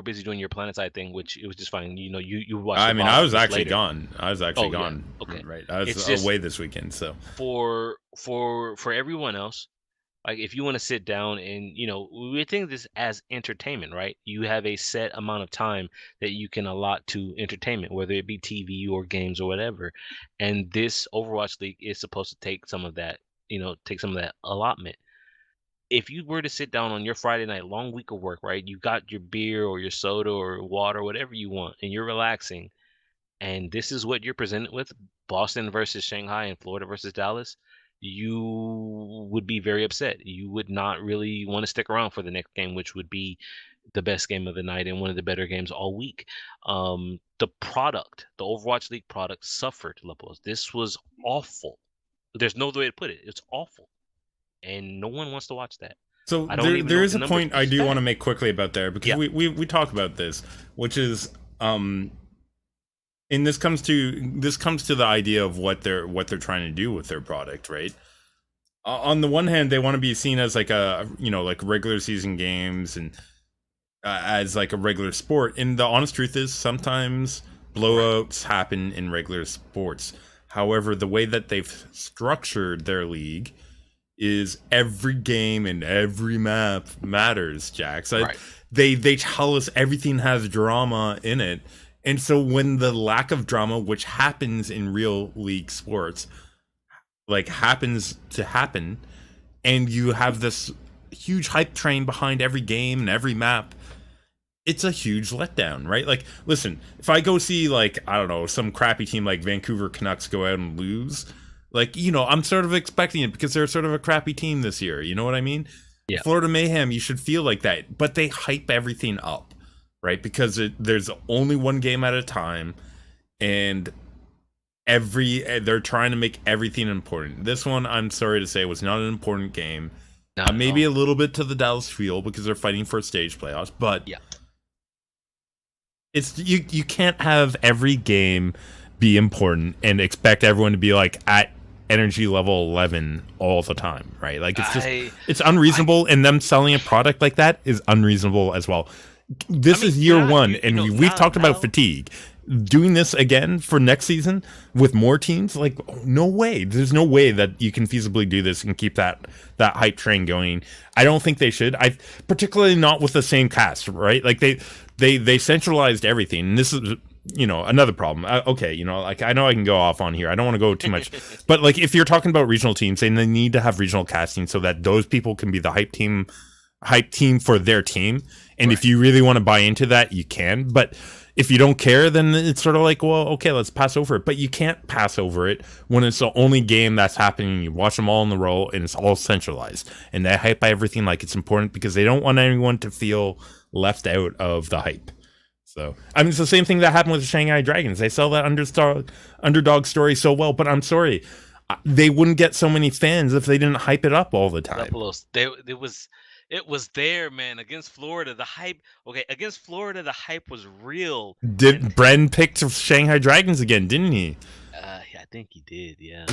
busy doing your PlanetSide thing, which it was just fine. You watched I the mean, VOD I on was this actually later. gone. I was actually Oh yeah. gone. Okay. Right. I was It's just away this weekend. So for everyone else. Like if you want to sit down and we think of this as entertainment, right? You have a set amount of time that you can allot to entertainment, whether it be TV or games or whatever. And this Overwatch League is supposed to take some of that, take some of that allotment. If you were to sit down on your Friday night, long week of work, right? You got your beer or your soda or water, whatever you want, and you're relaxing, and this is what you're presented with, Boston versus Shanghai and Florida versus Dallas, you would be very upset. You would not really want to stick around for the next game, which would be the best game of the night and one of the better games all week. The Overwatch League product suffered, Lipos. This was awful. There's no other way to put it. It's awful, and no one wants to watch that. So I don't even know there what is the a numbers, point but I it's do want to bad. make quickly about there, because Yeah. we talk about this, which is and this comes to the idea of what they're trying to do with their product, right? On the one hand, they want to be seen as like a, like regular season games, and as like a regular sport. And the honest truth is, sometimes blowouts happen in regular sports. However, the way that they've structured their league is every game and every map matters, Jax. Right. They tell us everything has drama in it. And so when the lack of drama, which happens in real league sports, like happens to happen, and you have this huge hype train behind every game and every map, it's a huge letdown, right? Like, listen, if I go see, like, I don't know, some crappy team like Vancouver Canucks go out and lose, like, I'm sort of expecting it because they're sort of a crappy team this year. You know what I mean? Yeah. Florida Mayhem, you should feel like that, but they hype everything up, right? Because there's only one game at a time, and they're trying to make everything important. This one, I'm sorry to say, was not an important game. Maybe a little bit to the Dallas feel because they're fighting for stage playoffs, but yeah, it's you can't have every game be important and expect everyone to be like at energy level 11 all the time, right? Like, it's unreasonable, and them selling a product like that is unreasonable as well. This is year one, and we've talked about fatigue. Doing this again for next season with more teams, like, no way. There's no way that you can feasibly do this and keep that hype train going. I don't think they should. Particularly not with the same cast, right? Like, they centralized everything, and this is another problem. Okay, like, I know I can go off on here. I don't want to go too much, but like, if you're talking about regional teams, then they need to have regional casting so that those people can be the hype team for their team. And right. If you really want to buy into that, you can. But if you don't care, then it's sort of like, well, okay, let's pass over it. But you can't pass over it when it's the only game that's happening. You watch them all in the row, and it's all centralized. And they hype everything like it's important because they don't want anyone to feel left out of the hype. So, I mean, it's the same thing that happened with the Shanghai Dragons. They sell that underdog story so well, but I'm sorry, they wouldn't get so many fans if they didn't hype it up all the time. It was there, man. Against Florida, the hype. Okay, against Florida, the hype was real. Bren picked Shanghai Dragons again, didn't he? Yeah, I think he did. Yeah.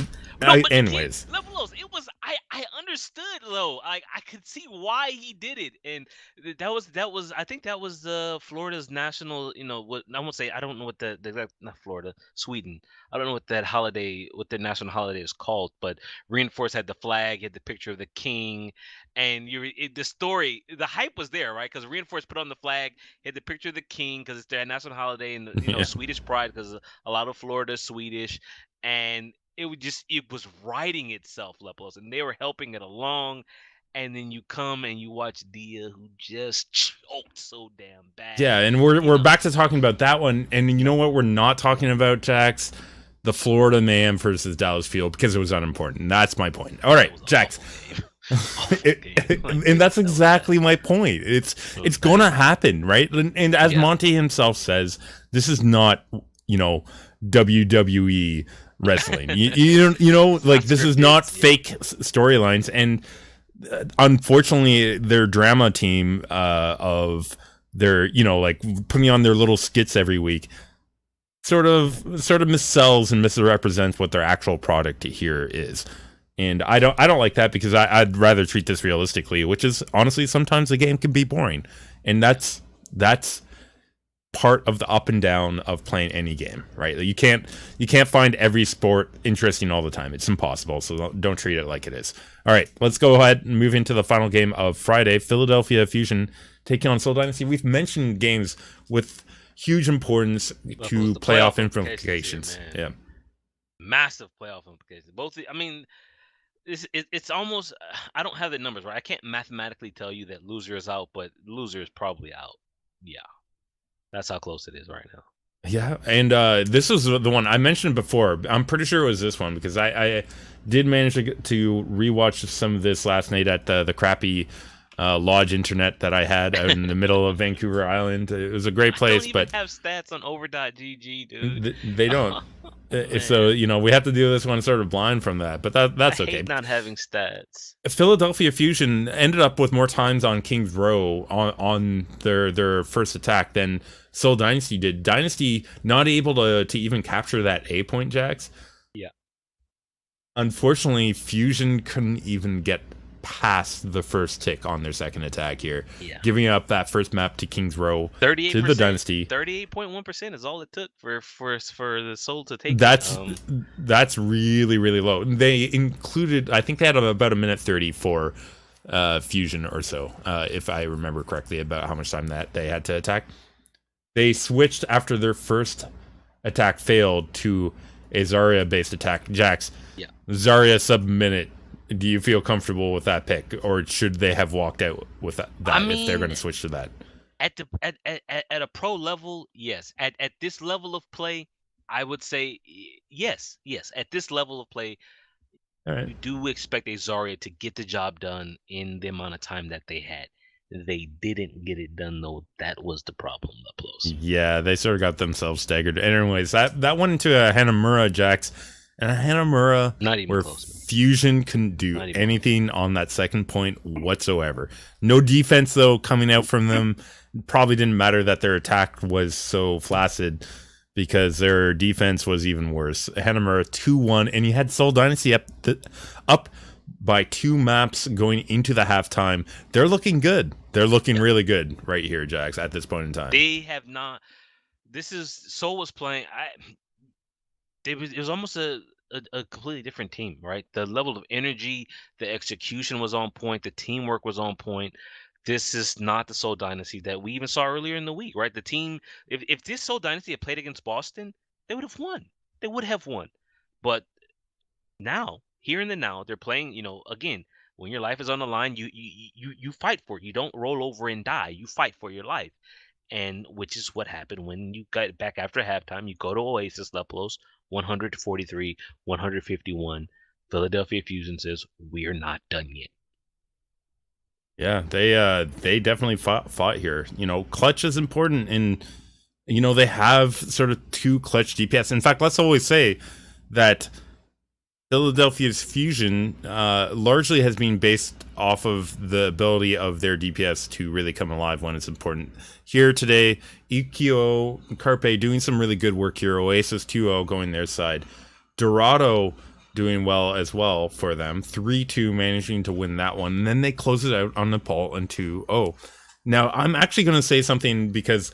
Anyways, it was. I understood though. I could see why he did it, and that was. I think that was Florida's national. What I won't say. I don't know what not Florida, Sweden. I don't know what that holiday, what their national holiday is called. But Reinforce had the flag, had the picture of the king, and the story, the hype was there, right? Because Reinforce put on the flag, had the picture of the king because it's their national holiday, and Yeah. Swedish pride because a lot of Florida is Swedish, and it was writing itself, Leplos, and they were helping it along. And then you come and you watch Dia, who just choked so damn bad. Yeah, and we're back to talking about that one. And you know what we're not talking about, Jax? The Florida Mayhem versus Dallas Field, because it was unimportant. That's my point. All right, Jax. And that's exactly my point. It's gonna happen, right? And as Monty himself says, this is not WWE wrestling. Like, this is not fake storylines. And unfortunately, their drama team of their like putting on their little skits every week sort of missells and misrepresents what their actual product here is. And I don't like that, because I'd rather treat this realistically, which is, honestly, sometimes the game can be boring, and that's part of the up and down of playing any game, right? You can't find every sport interesting all the time. It's impossible. So don't treat it like it is. All right, let's go ahead and move into the final game of Friday. Philadelphia Fusion taking on Seoul Dynasty. We've mentioned games with huge importance to playoff implications. Here, yeah, massive playoff implications. It's almost, I don't have the numbers right. I can't mathematically tell you that loser is out, but loser is probably out. Yeah, that's how close it is right now. Yeah, and this was the one I mentioned before. I'm pretty sure it was this one, because I did manage to rewatch some of this last night at the crappy lodge internet that I had out in the middle of Vancouver Island. It was a great place, but have stats on over.gg, dude. They don't. So, Man, we have to do this one sort of blind from that, but I that's okay. hate not having stats. Philadelphia Fusion ended up with more times on King's Row on their first attack than Seoul Dynasty did. Dynasty not able to even capture that A point, Jax. Yeah. Unfortunately, Fusion couldn't even get past the first tick on their second attack here, Yeah. giving up that first map to King's Row 38%. to the Dynasty. 38.1% is all it took for the Soul to take That's it. that's really really low. They included, I think they had about a minute 30 for Fusion or so, if I remember correctly, about how much time that they had to attack. They switched after their first attack failed to a Zarya based attack. Jax, Yeah. Zarya sub minute. Do you feel comfortable with that pick, or should they have walked out with that if they're going to switch to that? At the at a pro level, yes. At this level of play, I would say yes, yes. At this level of play, All right. you do expect a Zarya to get the job done in the amount of time that they had. They didn't get it done though. That was the problem, Leplos. Yeah, they sort of got themselves staggered. Anyways, that went into a Hanamura, Jax, and a Hanamura Not even where close, man. Fusion couldn't do Not even anything on that second point whatsoever. No defense though coming out from them. Probably didn't matter that their attack was so flaccid, because their defense was even worse. Hanamura 2-1, and you had Seoul Dynasty up by 2 maps going into the halftime. They're looking good. They're looking really good right here, Jax, at this point in time. They have not. This is Soul was playing. It was almost a completely different team, right? The level of energy, the execution was on point, the teamwork was on point. This is not the Soul Dynasty that we even saw earlier in the week, right? The team, if this Soul Dynasty had played against Boston, they would have won. They would have won. But now, here in the now, they're playing, again, when your life is on the line, you fight for it. You don't roll over and die. You fight for your life. And which is what happened when you got back after halftime. You go to Oasis Leplos, 143, 151. Philadelphia Fusion says, we're not done yet. Yeah, they definitely fought here. Clutch is important, and they have sort of 2 clutch DPS. In fact, let's always say that Philadelphia's Fusion largely has been based off of the ability of their DPS to really come alive when it's important. Here today, Ikio and Carpe doing some really good work here. Oasis 2-0 going their side. Dorado doing well as well for them. 3-2 managing to win that one. And then they close it out on Nepal and 2-0. Now, I'm actually going to say something because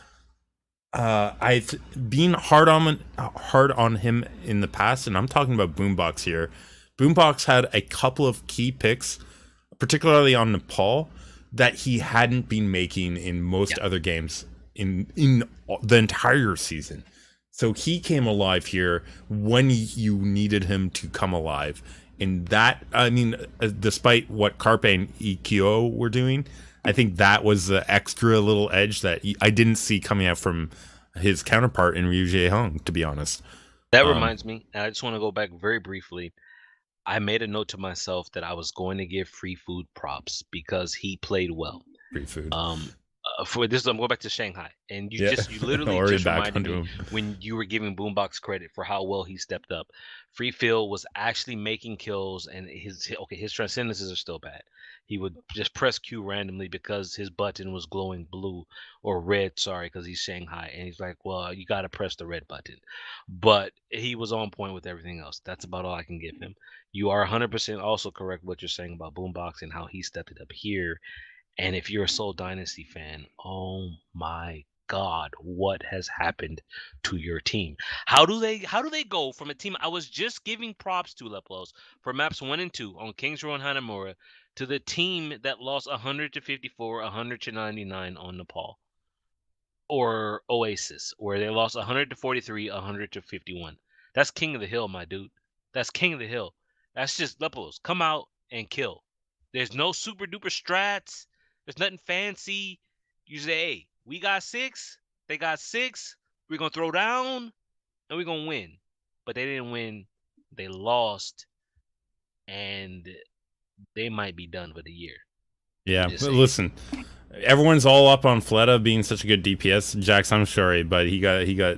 I've been hard on him in the past, and I'm talking about Boombox here. Boombox had a couple of key picks, particularly on Nepal, that he hadn't been making in most other games in the entire season. So he came alive here when you needed him to come alive. And that, despite what Carpe and EQO were doing, I think that was the extra little edge that I didn't see coming out from his counterpart in Ryu Jae-hong, to be honest. That reminds me, and I just want to go back very briefly. I made a note to myself that I was going to give Free Food props because he played well. Free Food. For this, I'm going back to Shanghai, and you literally just reminded me when you were giving Boombox credit for how well he stepped up. Free Phil was actually making kills, and his transcendences are still bad. He would just press Q randomly because his button was glowing blue or red, sorry, because he's Shanghai, and he's like, well, you got to press the red button. But he was on point with everything else. That's about all I can give him. You are 100% also correct what you're saying about Boombox and how he stepped it up here. And if you're a Soul Dynasty fan, oh my God, what has happened to your team? How do they go from a team I was just giving props to, Leplos, for maps 1 and 2 on Kings Row and Hanamura, to the team that lost 100-54, 100-99 on Nepal? Or Oasis, where they lost 100-43, 100-51. That's King of the Hill, my dude. That's King of the Hill. That's just Leplos. Come out and kill. There's no super duper strats. There's nothing fancy. You say, hey, we got 6. They got 6. We're going to throw down and we're going to win. But they didn't win. They lost. And they might be done for the year. Yeah, but listen, everyone's all up on Fleta being such a good DPS. Jax, I'm sorry, but he got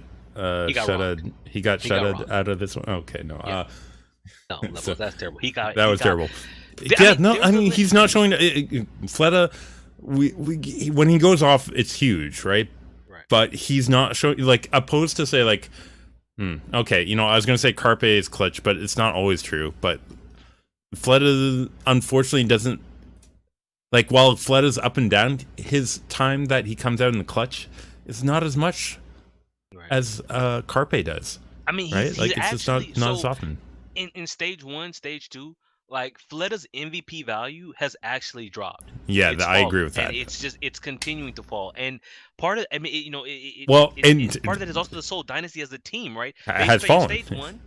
He got rocked. He got He got shutted rocked. out of this one. Okay, no. Yeah. No, So Levels, that's terrible. that was terrible. I Yeah, mean, no, there I was a mean he's not showing. Fleta, when he goes off, it's huge, right? right. But he's not showing, like, opposed to say like, okay, I was gonna say Carpe is clutch, but it's not always true. But Fleta unfortunately doesn't, like, while Fleta's up and down, his time that he comes out in the clutch is not as much Right. as Carpe does. I mean, Right? he's Like, it's actually just not as often. in stage 1, stage 2, like Fleta's MVP value has actually dropped. Yeah, It's I agree fallen, with that. and it's continuing to fall. And part of, I mean, Well, part of that is also the Soul Dynasty as a team, right? has In fallen. stage 1,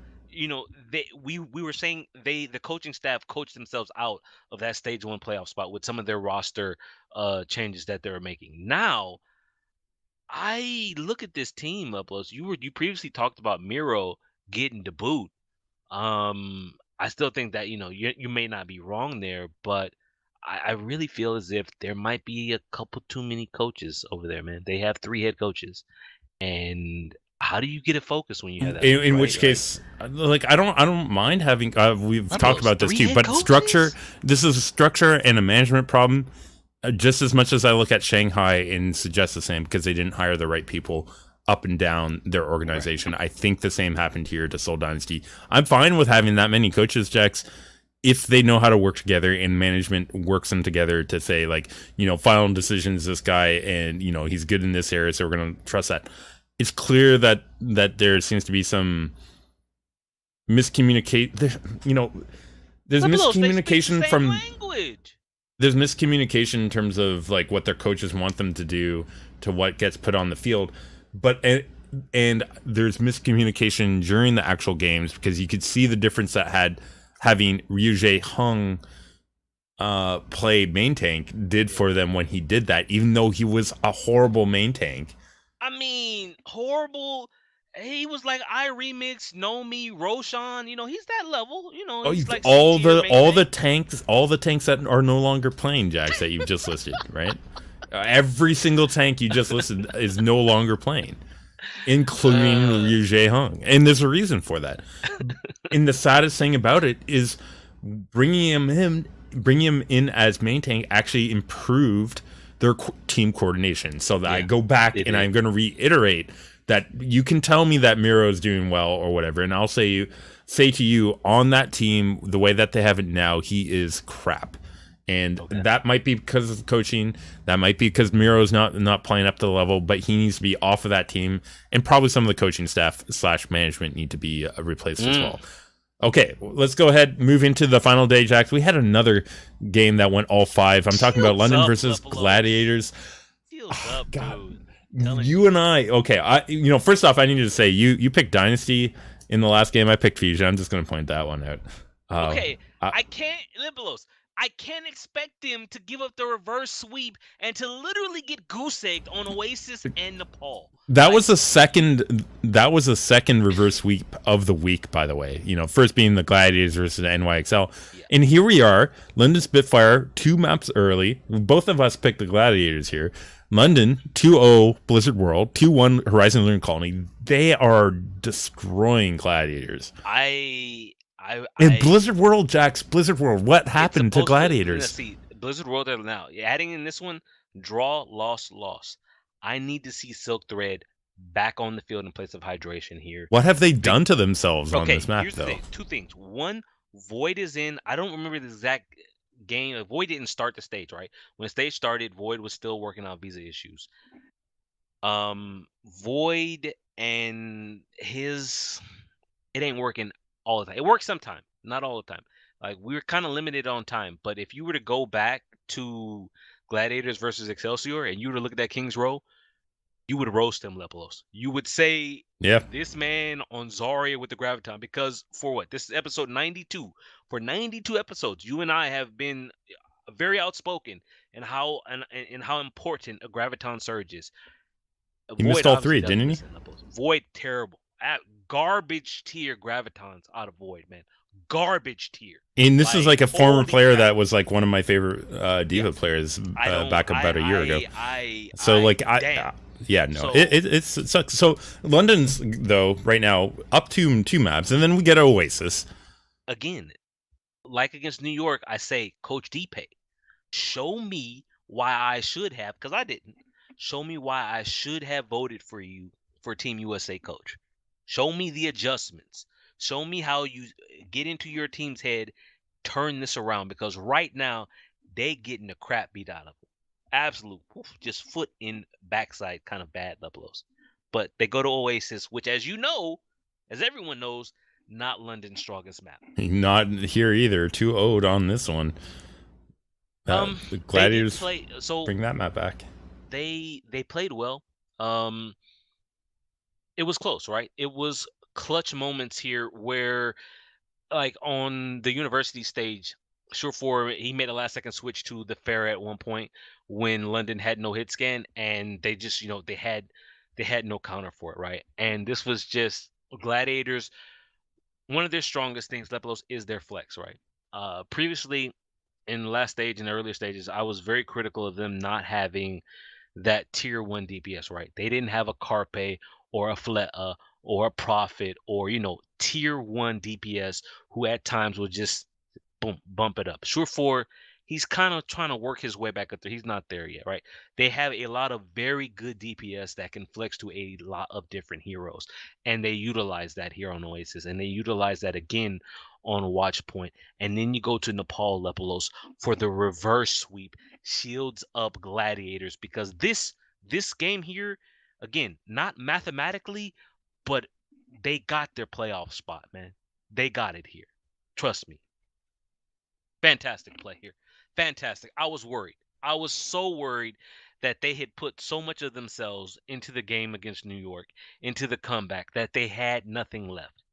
we were saying the coaching staff coached themselves out of that stage 1 playoff spot with some of their roster changes that they were making. Now, I look at this team, Uploads. You previously talked about Miro getting the boot. I still think that you may not be wrong there, but I really feel as if there might be a couple too many coaches over there, man. They have 3 head coaches, and how do you get it focused when you have that much, In right? which case, like, I don't mind having. We've talked about this 3 too, head but structure. coaches? This is a structure and a management problem. Just as much as I look at Shanghai and suggest the same, because they didn't hire the right people up and down their organization. I think the same happened here to Soul Dynasty. I'm fine with having that many coaches, Jax, if they know how to work together and management works them together to say, like, final decisions, this guy, and he's good in this area, so we're going to trust that. It's clear that there seems to be some miscommunicate. There's miscommunication from language. There's miscommunication in terms of, like, what their coaches want them to do to what gets put on the field, and there's miscommunication during the actual games, because you could see the difference that having Ryuje Hung play main tank did for them when he did that, even though he was a horrible main tank. I mean, horrible. He was like I remix, Nomi, Roshan. He's that level. He's like all C-tier the main all the tank. tanks that are no longer playing, Jax, that you've just listed, right? Every single tank you just listed is no longer playing, including Ryuje Hung, and there's a reason for that. And the saddest thing about it is bringing him in as main tank actually improved their team coordination. So that I go back and I'm going to reiterate that you can tell me that Miro is doing well or whatever, and I'll say to you, on that team, the way that they have it now, he is crap. And that might be because of coaching. That might be because Miro's not playing up to the level, but he needs to be off of that team. And probably some of the coaching staff / management need to be replaced as well. Okay, let's go ahead, move into the final day, Jax. We had another game that went all 5. I'm talking about London versus Gladiators. God. You and I, first off, I needed to say, you picked Dynasty in the last game. I picked Fusion. I'm just going to point that one out. I can't, Liberos. I can't expect them to give up the reverse sweep and to literally get goose-egged on Oasis and Nepal. That was a second reverse sweep of the week, by the way. First being the Gladiators versus the NYXL. Yeah. And here we are, London Spitfire, 2 maps early. Both of us picked the Gladiators here. London, 2-0 Blizzard World, 2-1 Horizon Lunar Colony. They are destroying Gladiators. In Blizzard World, Jax, Blizzard World, what happened to Gladiators? See, Blizzard World now. Adding in this one, draw, loss. I need to see Silk Thread back on the field in place of Hydration here. What have they done to themselves on this map, though? The thing. 2 things. One, Void is in. I don't remember the exact game. Void didn't start the stage, right? When the stage started, Void was still working out visa issues. Void and it ain't working all the time. It works sometime, not all the time. Like, we were kind of limited on time, but if you were to go back to Gladiators versus Excelsior and you were to look at that King's Row, you would roast him, Lepelos. You would say, this man on Zarya with the Graviton, because for what? This is episode 92. For 92 episodes, you and I have been very outspoken in how important a Graviton surge is. You missed all 3, didn't you? Void, terrible. Garbage tier gravitons out of Void, man. Garbage tier. And this is like a former holy player crap. that was like one of my favorite Yeah. Diva players I don't. back about a year ago. So I. like Damn. yeah, no, So it sucks. So London's though right now up to 2 maps, and then we get Oasis. again, like against New York, I say, Coach D-Pay, show me why I should have, because I didn't. Show me why I should have voted for you for Team USA coach. Show me the adjustments. Show me how you get into your team's head, turn this around, because right now they getting the crap beat out of them. Absolute, just foot in backside kind of bad blows. But they go to Oasis, which, as you know, as everyone knows, not London's strongest map. Not here either. 2-0'd on this one. The Gladiators bring that map back. They played well. It was close, right? It was clutch moments here where, like on the university stage, Surefour, he made a last second switch to the fair at one point when London had no hit scan, and they just, they had no counter for it, right? And this was just Gladiators. One of their strongest things, Lepelos, is their flex, right? Previously, in the last stage and the earlier stages, I was very critical of them not having that tier 1 DPS, right? They didn't have a Carpe or a Fleta or a Prophet or, tier 1 DPS who at times would just boom, bump it up. Surefour, he's kind of trying to work his way back up there. He's not there yet, right? They have a lot of very good DPS that can flex to a lot of different heroes, and they utilize that here on Oasis, and they utilize that again on Watchpoint. And then you go to Nepal Lepelos for the reverse sweep, shields up Gladiators, because this game here, again, not mathematically, but they got their playoff spot, man. They got it here. Trust me. Fantastic play here. Fantastic. I was worried. I was so worried that they had put so much of themselves into the game against New York, into the comeback, that they had nothing left.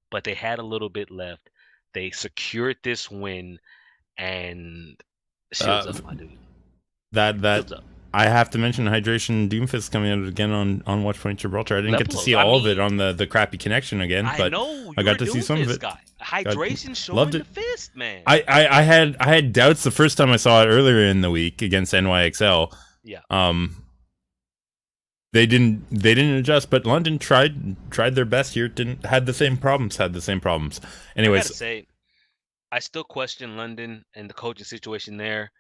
But they had a little bit left. They secured this win, and shields up, my dude. That I have to mention Hydration Doomfist coming out again on Watchpoint Gibraltar. I didn't get to see all of it on the crappy connection again, but I got to see some of it. Guy. Hydration showing the fist, man. I had doubts the first time I saw it earlier in the week against NYXL. Yeah. They didn't adjust, but London tried their best here. Had the same problems. Anyways, I gotta say, I still question London and the coaching situation there.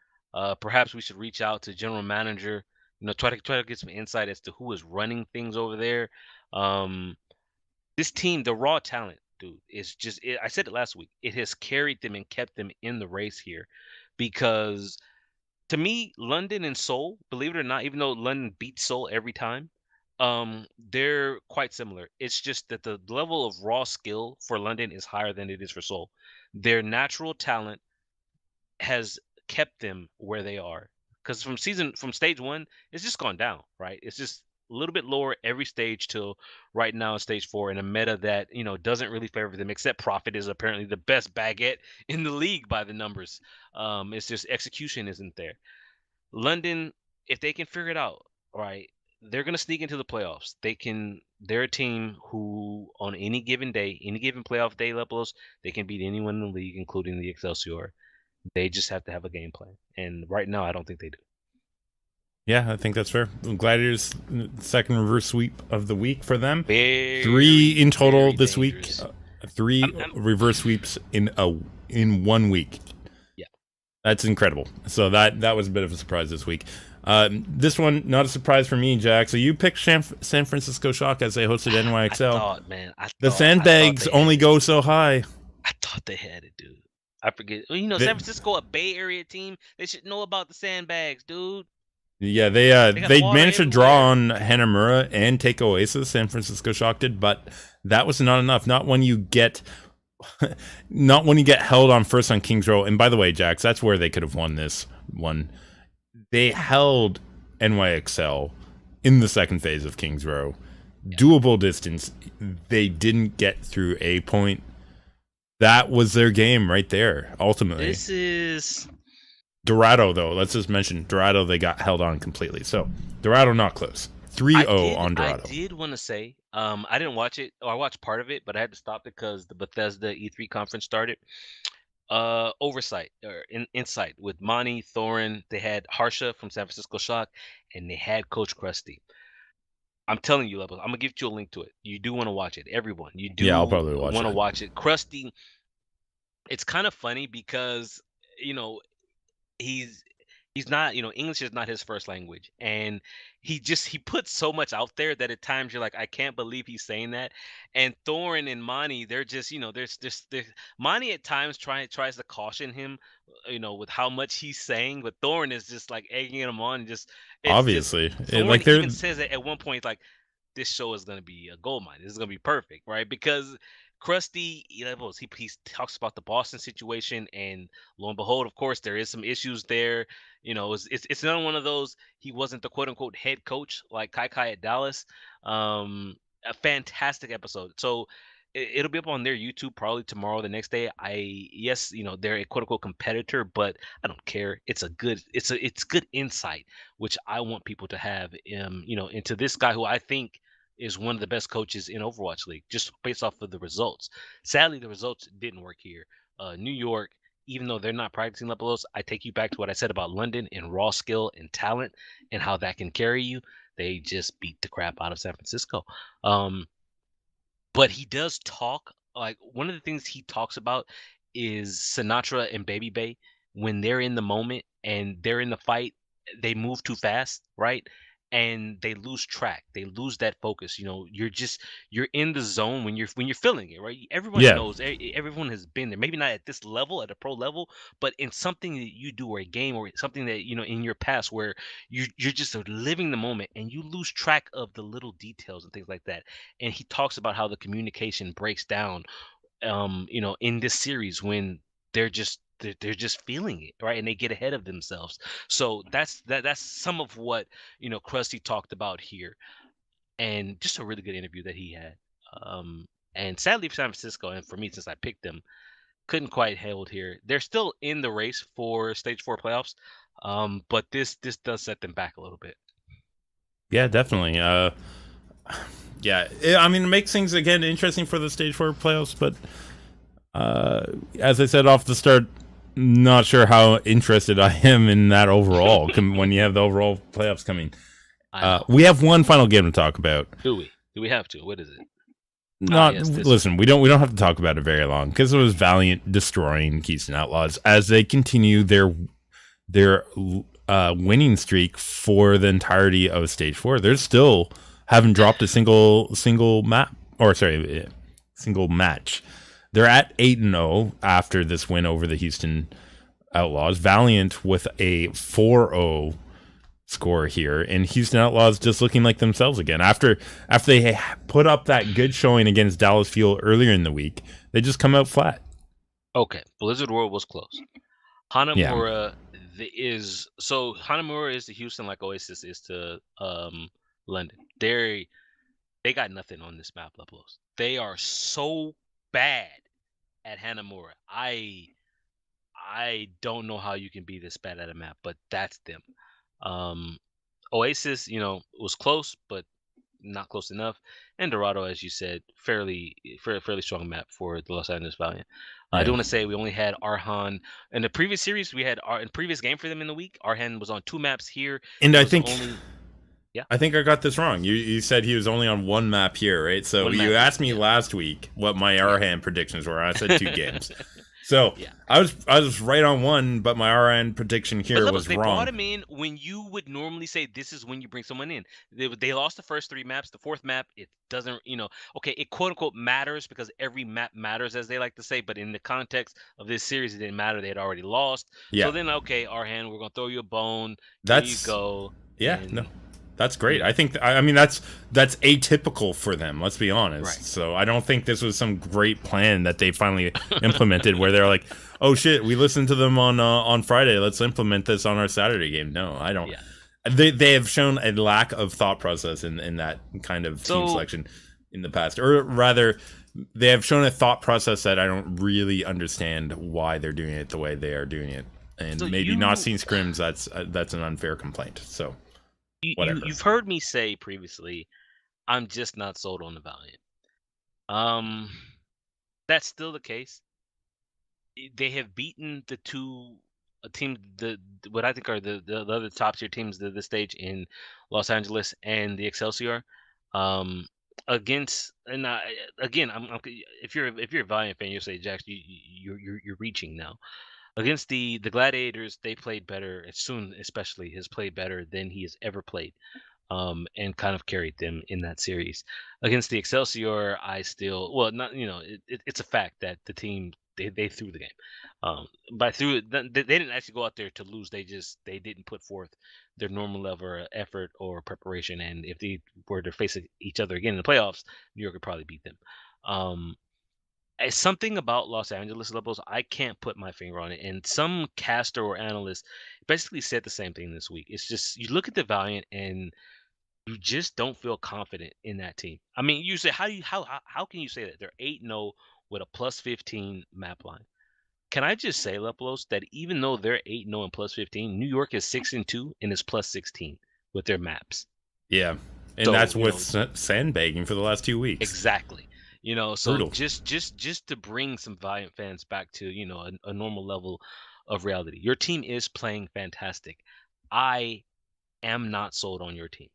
Perhaps we should reach out to general manager, try to get some insight as to who is running things over there. This team, the raw talent, dude, is just, I said it last week, it has carried them and kept them in the race here, because to me, London and Seoul, believe it or not, even though London beats Seoul every time, they're quite similar. It's just that the level of raw skill for London is higher than it is for Seoul. Their natural talent has kept them where they are, because from stage 1, it's just gone down, right? It's just a little bit lower every stage till right now in stage 4, in a meta that doesn't really favor them, except Prophet is apparently the best baguette in the league by the numbers. It's just execution isn't there. London, if they can figure it out, right, they're gonna sneak into the playoffs. They're a team who on any given day, any given playoff day levels, they can beat anyone in the league, including the Excelsior. They just have to have a game plan, and right now I don't think they do. Yeah, I think that's fair. Gladiators, second reverse sweep of the week for them. 3 in total this dangerous. week. 3 reverse sweeps in 1 week. Yeah, that's incredible. So that was a bit of a surprise this week. This one, not a surprise for me, Jack. So you picked San Francisco Shock as they hosted NYXL. The sandbags only go so high. I thought they had it, dude. I forget. San Francisco, a Bay Area team. They should know about the sandbags, dude. Yeah, they managed to draw on Hanamura and take Oasis. San Francisco Shock did, but that was not enough. Not when you get held on first on Kings Row. And by the way, Jax, that's where they could have won this one. They held NYXL in the second phase of Kings Row. Yeah. Doable distance. They didn't get through a point. That was their game right there, ultimately. This is Dorado, though. Let's just mention Dorado, they got held on completely. So, Dorado not close. 3-0 on I Dorado. did want to say, I didn't watch it, or I watched part of it, but I had to stop because the Bethesda E3 conference started. Oversight or insight with Monty, Thorin. They had Harsha from San Francisco Shock, and they had Coach Krusty. I'm telling you, Levels, I'm gonna give you a link to it. You do want to watch it, everyone. You Yeah, I'll do probably watch want to it. watch it. Krusty, it's kind of funny because you know he's he's not, English is not his first language, and he puts so much out there that at times you're like, I can't believe he's saying that. And Thorin and Monty, they're just, there's Monty at times tries to caution him, with how much he's saying, but Thorin is just like egging him on, and just it's just Obviously, Thorin like they're even says it at one point, like, this show is gonna be a gold mine. This is gonna be perfect, right? Because Krusty, he talks about the Boston situation, and lo and behold, of course, there is some issues there. It's not one of those. He wasn't the quote unquote head coach like Kai at Dallas. A fantastic episode. So it'll be up on their YouTube probably tomorrow, the next day. Yes, they're a quote unquote competitor, but I don't care. It's good insight, which I want people to have. Into this guy who I think is one of the best coaches in Overwatch League, just based off of the results. Sadly, the results didn't work here. New York, even though they're not practicing Lepelos, I take you back to what I said about London and raw skill and talent and how that can carry you. They just beat the crap out of San Francisco. But he does talk, like, one of the things he talks about is Sinatra and Baby Bay. When they're in the moment and they're in the fight, they move too fast, right? And they lose track. They lose that focus. You're in the zone when you're feeling it, right? Everyone yeah, knows, everyone has been there. Maybe not at this level, at a pro level, but in something that you do, or a game, or something that in your past, where you're just living the moment and you lose track of the little details and things like that. And he talks about how the communication breaks down, in this series, when they're just feeling it, right? And they get ahead of themselves. So that's some of what Krusty talked about here, and just a really good interview that he had. And sadly for San Francisco, and for me, since I picked them, couldn't quite hold here. They're still in the race for stage 4 playoffs, but this does set them back a little bit. yeah, definitely. Yeah, I mean, it makes things again interesting for the stage 4 playoffs, but as I said off the start, not sure how interested I am in that overall when you have the overall playoffs coming. We have one final game to talk about. Do we have to? What is it? Listen, we don't have to talk about it very long, because it was Valiant destroying Keystone Outlaws as they continue their winning streak for the entirety of stage 4. They're still haven't dropped a single match. They're at 8-0 after this win over the Houston Outlaws. Valiant with a 4-0 score here, and Houston Outlaws just looking like themselves again. After they put up that good showing against Dallas Fuel earlier in the week, they just come out flat. Okay, Blizzard World was close. Hanamura Hanamura is to Houston like Oasis is to London. They got nothing on this map, Lepelos. They are so bad at Hanamura. I don't know how you can be this bad at a map, but that's them. Oasis, was close, but not close enough. And Dorado, as you said, fairly strong map for the Los Angeles Valiant. I do want to say we only had Arhan in the previous series. We had in previous game for them in the week. Arhan was on 2 maps here, and I think I got this wrong. You said he was only on 1 map here, right? So you asked me last week what my Arhan predictions were. I said 2 games. So I was right on 1, but my RN prediction here was they wrong. They brought him in when you would normally say this is when you bring someone in. They lost the first 3 maps. The 4th map, it doesn't, okay, it quote unquote matters because every map matters, as they like to say. But in the context of this series, it didn't matter. They had already lost. Yeah. So then, okay, Arhan, we're gonna throw you a bone. There you go. Yeah. No. That's great. I think. I mean, that's atypical for them. Let's be honest. Right. So I don't think this was some great plan that they finally implemented, where they're like, "Oh shit, we listened to them on Friday. Let's implement this on our Saturday game." No, I don't. Yeah. They have shown a lack of thought process in that kind of team selection in the past, or rather, they have shown a thought process that I don't really understand why they're doing it the way they are doing it, and maybe not seeing scrims. That's an unfair complaint. So. whatever. You've heard me say previously, I'm just not sold on the Valiant. Um, that's still the case. They have beaten the two teams, the what I think are the other top tier teams at this stage in Los Angeles and the Excelsior. Um, against and again, if you're a Valiant fan, you'll say, Jax, you're reaching now. Against the Gladiators, they played better. Soon, especially, has played better than he has ever played, and kind of carried them in that series. Against the Excelsior, I still, well, not, it's a fact that the team, they threw the game. By through it, they didn't actually go out there to lose. They didn't put forth their normal level of effort or preparation. And if they were to face each other again in the playoffs, New York would probably beat them. Something about Los Angeles levels, I can't put my finger on it. And some caster or analyst basically said the same thing this week. It's just you look at the Valiant and you just don't feel confident in that team. I mean, you say how can you say that they're 8-0 with a +15 map line? Can I just say, Leplos, that even though they're 8-0 and +15, New York is 6-2 and is +16 with their maps. Yeah, and So that's with sandbagging for the last 2 weeks. exactly. So Brutal. just to bring some Valiant fans back to a normal level of reality. Your team is playing fantastic. I am not sold on your team.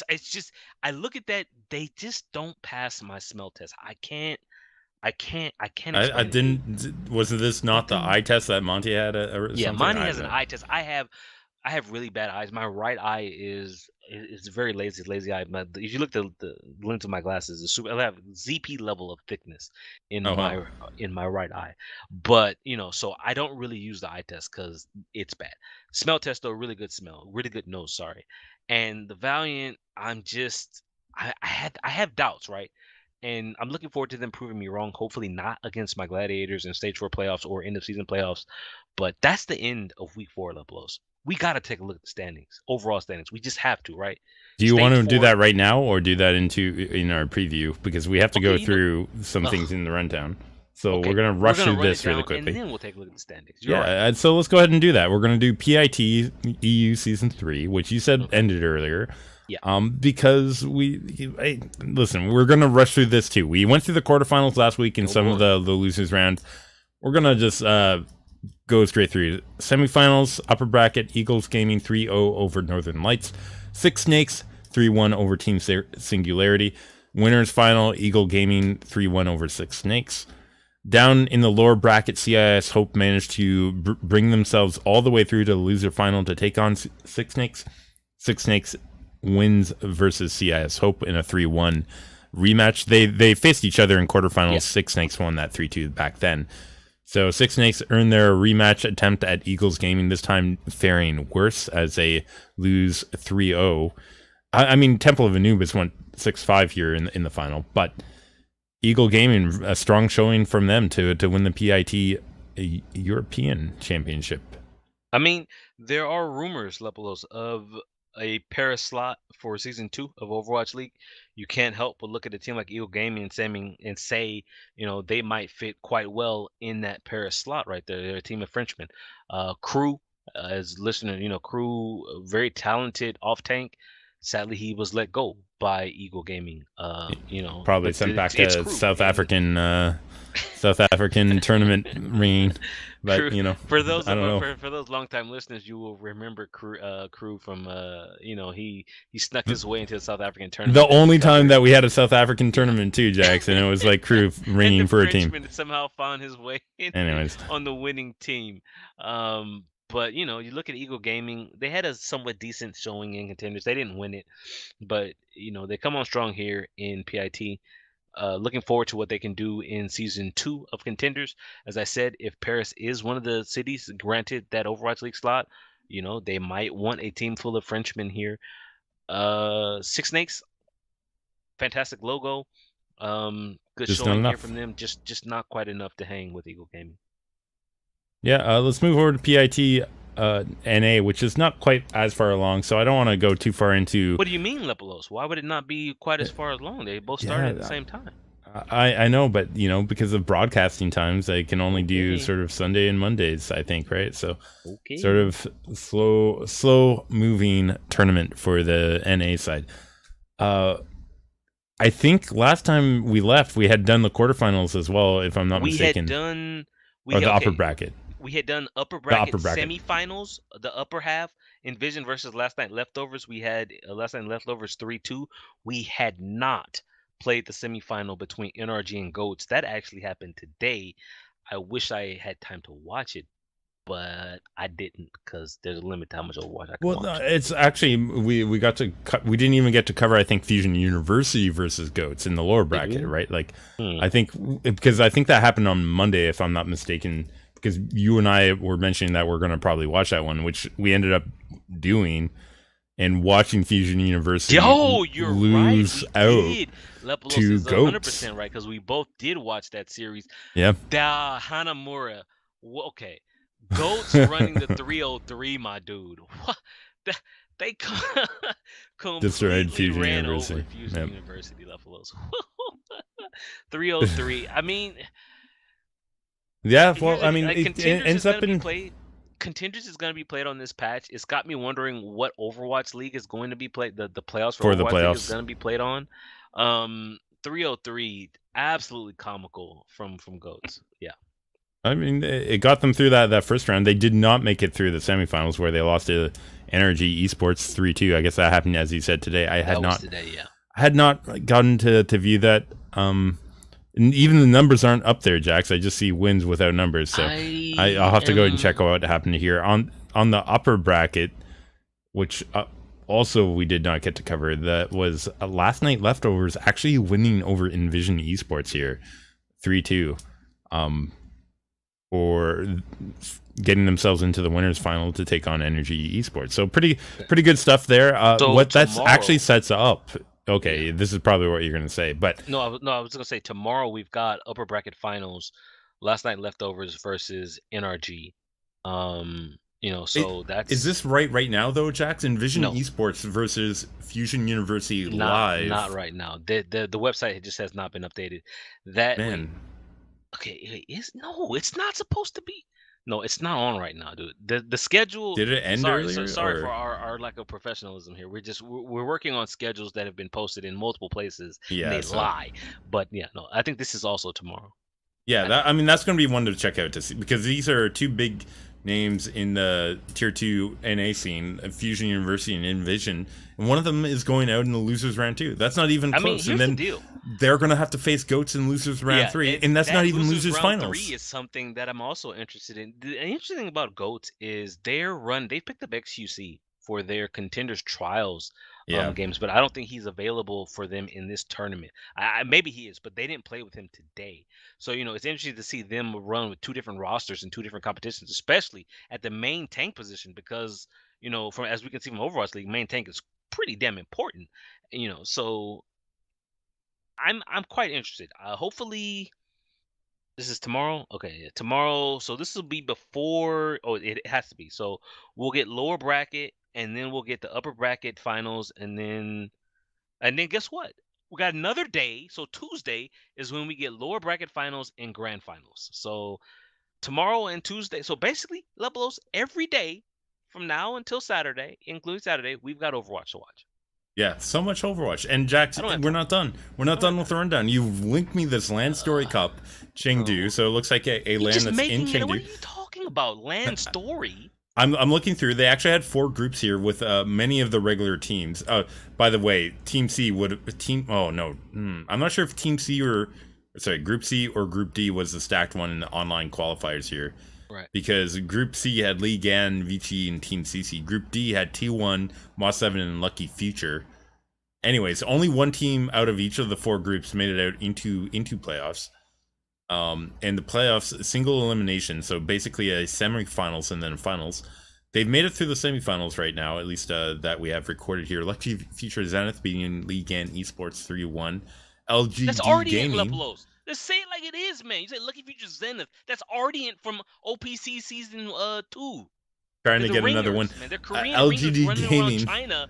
It's just I look at that, they just don't pass my smell test. I can't explain I it. didn't. Wasn't this not the eye test that Monty had? Or Yeah, something? Monty has an eye test. I have really bad eyes. My right eye is very lazy eye. If you look at the lens of my glasses, I have ZP level of thickness in Wow. in my right eye. But so I don't really use the eye test because it's bad. Smell test though, really good smell, really good nose. Sorry, and the Valiant, I have doubts, right? And I'm looking forward to them proving me wrong. Hopefully not against my Gladiators in Stage 4 playoffs or end of season playoffs. But that's the end of Week 4, Leblos. We got to take a look at the standings, overall standings. We just have to, right? Do you want Stage to do 4. that right now, or do that in our preview? Because we have to go Okay, through some ugh, things in the rundown. So okay, we're gonna we're rush gonna through run it this really down, and quickly. then we'll take a look at the standings. You're right. Yeah, so let's go ahead and do that. We're gonna do PIT EU Season 3, which you said Okay. ended earlier. Yeah. Because hey, listen, we're gonna rush through this too. We went through the quarterfinals last week and some of the losers rounds. We're gonna just go straight through semifinals. Upper bracket: Eagles Gaming 3-0 over Northern Lights. Six Snakes 3-1 over Team Singularity. Winners final: Eagle Gaming 3-1 over Six Snakes. Down in the lower bracket, CIS Hope managed to bring themselves all the way through to the loser final to take on Six Snakes. Six Snakes wins versus CIS Hope in a 3-1 rematch. They faced each other in quarterfinals. Yeah. Six Snakes won that 3-2 back then. So Six Snakes earned their rematch attempt at Eagles Gaming, this time faring worse as they lose 3-0. I mean, Temple of Anubis went 6-5 here in the final, but Eagle Gaming, a strong showing from them to win the PIT European Championship. I mean, there are rumors, Lepelos, of a Paris slot for season 2 of Overwatch League. You can't help but look at a team like Eagle Gaming and say, they might fit quite well in that Paris slot right there. They're a team of Frenchmen. Crew, as listener, Crew, very talented off tank. Sadly, he was let go by Eagle Gaming. Probably sent back to South African tournament ring. But Crew, for those for those longtime listeners, you will remember Crew from he snuck his way into the South African tournament. The only time that we had a South African tournament too, Jackson, it was like Crew ringing for a team. Somehow found his way on the winning team. But you look at Eagle Gaming, they had a somewhat decent showing in Contenders. They didn't win it, but they come on strong here in PIT. Looking forward to what they can do in season 2 of Contenders. As I said, if Paris is one of the cities granted that Overwatch League slot, they might want a team full of Frenchmen here. Six Snakes, fantastic logo. Good showing here from them. Just not quite enough to hang with Eagle Gaming. Yeah, let's move over to PIT NA, which is not quite as far along, so I don't want to go too far into... What do you mean, Lepelos? Why would it not be quite as far along? They both started at the same time. I know, but because of broadcasting times, they can only do Okay. sort of Sunday and Mondays, I think, right? So sort Okay. of slow moving tournament for the NA side. Uh, I think last time we left, we had done the quarterfinals as well, if I'm not We had mistaken, done we or had the upper okay. bracket. We had done upper The bracket upper bracket. semifinals, the upper half, Envision versus Last Night Leftovers. We had Last Night Leftovers 3-2. We had not played the semifinal between NRG and Goats. That actually happened today. I wish I had time to watch it, but I didn't because there's a limit to how much Overwatch I can Well, no, watch. it's actually we got to we didn't even get to cover, I think, Fusion University versus Goats in the lower Did bracket, we? right? Like, Hmm. I think because I think that happened on Monday, if I'm not mistaken. Because you and I were mentioning that we're going to probably watch that one, which we ended up doing, and watching Fusion University Yo, you're right. lose We out did. Lepelos to is Goats. 100% right because we both did watch that series. Yeah. Da Hanamura. Okay. Goats running the 303, my dude. What? Th- They Destroyed completely Fusion ran over University. Fusion Yep. University, Lepelos. 303. I mean, Yeah, here's well, the I thing. mean, Like it Contenders ends is gonna up be in. played. Contenders is gonna be played on this patch. It's got me wondering what Overwatch League is going to be played. The playoffs for For the Overwatch League is playoffs. gonna be played on. 303, absolutely comical from Goats. Yeah. I mean, it got them through that first round. They did not make it through the semifinals where they lost to Energy Esports 3-2. I guess that happened, as you said, today. I That was today, yeah. had not gotten to view that. And even the numbers aren't up there, Jax. I just see wins without numbers. So I'll I have to go ahead and check am out what happened here on the upper bracket, which also we did not get to cover. That was Last Night Leftovers actually winning over Envision Esports here, 3-2. For getting themselves into the winners final to take on Energy Esports. So pretty good stuff there. so What that's actually tomorrow. sets up. Yeah. Okay, this is probably what you're going to say, but No, I was gonna say tomorrow we've got upper bracket finals. Last night leftovers versus NRG. it, So is that's this right now though, Jackson? Vision no, Esports versus Fusion University not live. right now. The website just has not been updated. That wait, Man, okay, wait, it's not supposed to be. No, it's not on right now, dude. The schedule. did it end Sorry, so earlier sorry for or our lack of professionalism here. We're working on schedules that have been posted in multiple places and yeah? they So lie. But yeah, no, I think this is also tomorrow. yeah, I that think. I mean that's going to be one to check out to see because these are two big names in the tier 2 NA scene, Fusion University and Envision, and one of them is going out in the losers round 2. That's not even I mean, close. And here's the then deal. they're going to have to face Goats in losers round Yeah, 3, and that's not that even losers losers round three finals. is something that I'm also interested in. The interesting thing about Goats is their run. They picked up XUC for their contenders trials Yeah. games, but I don't think he's available for them in this tournament. Maybe he is, but they didn't play with him today. So it's interesting to see them run with two different rosters and two different competitions, especially at the main tank position, because from as we can see from Overwatch League, main tank is pretty damn important. So I'm quite interested. Hopefully, this is tomorrow. Okay, yeah, tomorrow. So this will be before. Oh, it has to be. So we'll get lower bracket, and then we'll get the upper bracket finals, and then guess what? We got another day. So Tuesday is when we get lower bracket finals and grand finals. So tomorrow and Tuesday. So basically, Lebelos every day from now until Saturday, including Saturday, we've got Overwatch to watch. Yeah, so much Overwatch. And Jax, I don't have we're time. not done. We're not I don't done have with time. the rundown. You've linked me this Land Story Cup, Chengdu. Oh, So it looks like a you land just that's in making it. What are Chengdu. you talking about? Land story? I'm looking through. They actually had 4 groups here with many of the regular teams. By the way, Team C would team. Oh no, I'm not sure if Team C or sorry, Group C or Group D was the stacked one in the online qualifiers here, Right. because Group C had Lee Gan, Vici, and Team CC. Group D had T1, Moss 7, and Lucky Future. Anyways, only one team out of each of the 4 groups made it out into playoffs. And the playoffs, single elimination, so basically a semifinals and then a finals. They've made it through the semifinals right now, at least that we have recorded here. Lucky Future Zenith beating League and Esports 3-1. That's LGD already in Gaming, Lepelos. Let's say it like it is, man. You say Lucky Future Zenith. That's already in from OPC season 2. trying They're to the get another one. ringers, man. They're Korean ringers LGD running around Gaming, China.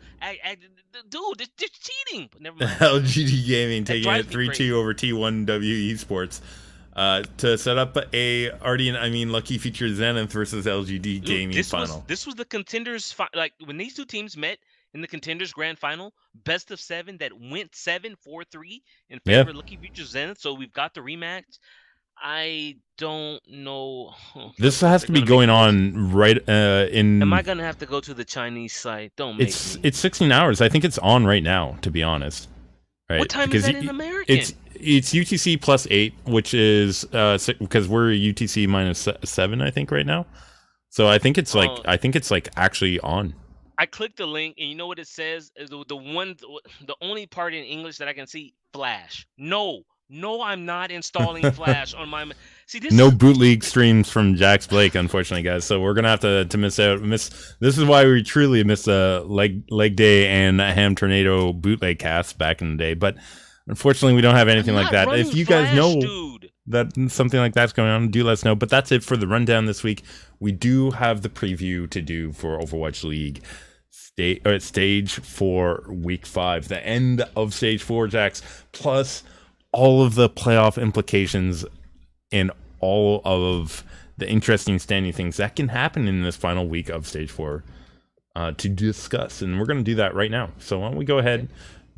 Dude, they're cheating. But never mind. LGD Gaming That taking drives it me 3-2 crazy. over T1W Esports to set up a Lucky Feature Zenith versus LGD Dude, Gaming final. this was the contenders like when these two teams met in the contenders grand final, best of 7 that went 7-4-3 in Yeah, favor of Lucky Future Zenith. So we've got the rematch. I don't know. this Look, has they're to be gonna make going it this. on right Am in. I gonna have to go to the Chinese site? Don't make It's me. it's 16 hours. I think it's on right now, to be honest. What Right, time is because that in it's American? UTC plus 8, which is because we're UTC minus 7, I think, right now. So I think it's like actually on. I clicked the link, and you know what it says? The only part in English that I can see, Flash. No, no, I'm not installing Flash on my. See, this No is boot league streams from Jax Blake, unfortunately, guys. So we're gonna have to miss out. This is why we truly missed a leg day and a ham tornado bootleg cast back in the day. But unfortunately, we don't have I'm anything like not that. running If you guys Flash, know dude. that something like that's going on, do let us know. But that's it for the rundown this week. We do have the preview to do for Overwatch League. Stage 4, week 5, the end of stage 4, Jax, plus all of the playoff implications and all of the interesting standing things that can happen in this final week of stage 4 to discuss. And we're going to do that right now. So why don't we go ahead,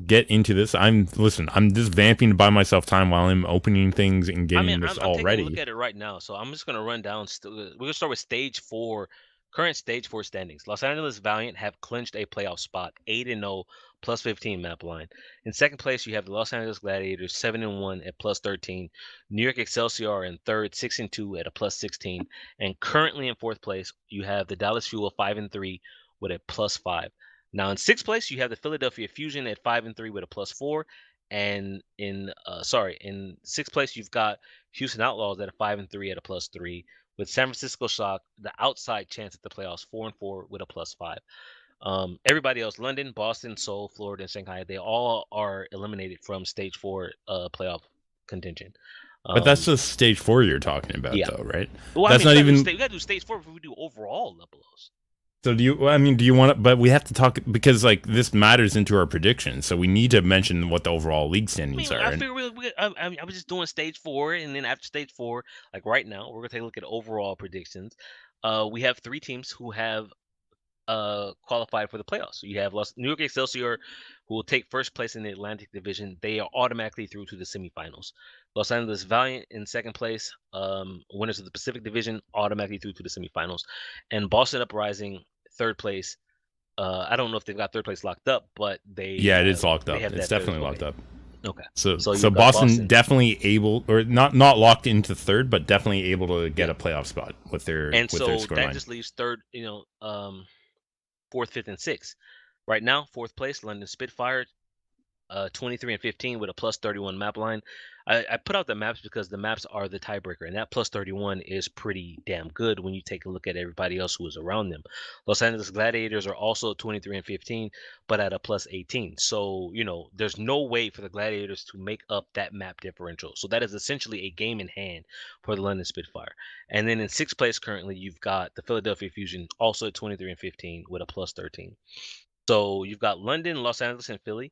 get into this. I'm just vamping to buy myself time while I'm opening things and getting this I'm all taking a ready. look at it right now. So I'm just gonna run down. We're gonna start with stage 4, current stage 4 standings. Los Angeles Valiant have clinched a playoff spot, 8-0, plus 15 map line. In second place, you have the Los Angeles Gladiators, 7-1 at plus 13. New York Excelsior are in third, 6-2 at a plus 16. And currently in fourth place, you have the Dallas Fuel, 5-3 with a plus 5. Now in sixth place, you have the Philadelphia Fusion at 5-3 with a plus 4. And in sixth place, you've got Houston Outlaws at a 5-3 at a plus 3, with San Francisco Shock, the outside chance at the playoffs, 4-4 with a plus 5. Everybody else, London, Boston, Seoul, Florida, and Shanghai, they all are eliminated from stage 4 playoff contention. But that's just stage 4 you're talking about, Yeah. though, right? Well, That's not even. we gotta do stage 4 before we do overall levels. So do you want to, but we have to talk because like this matters into our predictions. So we need to mention what the overall league standings are. I figure I was just doing stage 4, and then after stage 4, like right now, we're gonna take a look at overall predictions. We have 3 teams who have qualified for the playoffs. So you have New York Excelsior, who will take first place in the Atlantic Division. They are automatically through to the semifinals. Los Angeles Valiant in second place, winners of the Pacific Division, automatically through to the semifinals. And Boston Uprising, third place. I don't know if they've got third place locked up, but it is locked up. It's definitely locked up. Okay. So Boston definitely able, or not locked into third, but definitely able to get a playoff spot with their score line. Just leaves third, fourth, fifth, and sixth. Right now, fourth place, London Spitfire, 23-15 with a plus 31 map line. I put out the maps because the maps are the tiebreaker, and that plus 31 is pretty damn good when you take a look at everybody else who is around them. Los Angeles Gladiators are also 23-15, but at a plus 18. So, there's no way for the Gladiators to make up that map differential. So that is essentially a game in hand for the London Spitfire. And then in sixth place currently, you've got the Philadelphia Fusion, also at 23-15 with a plus 13. So you've got London, Los Angeles, and Philly,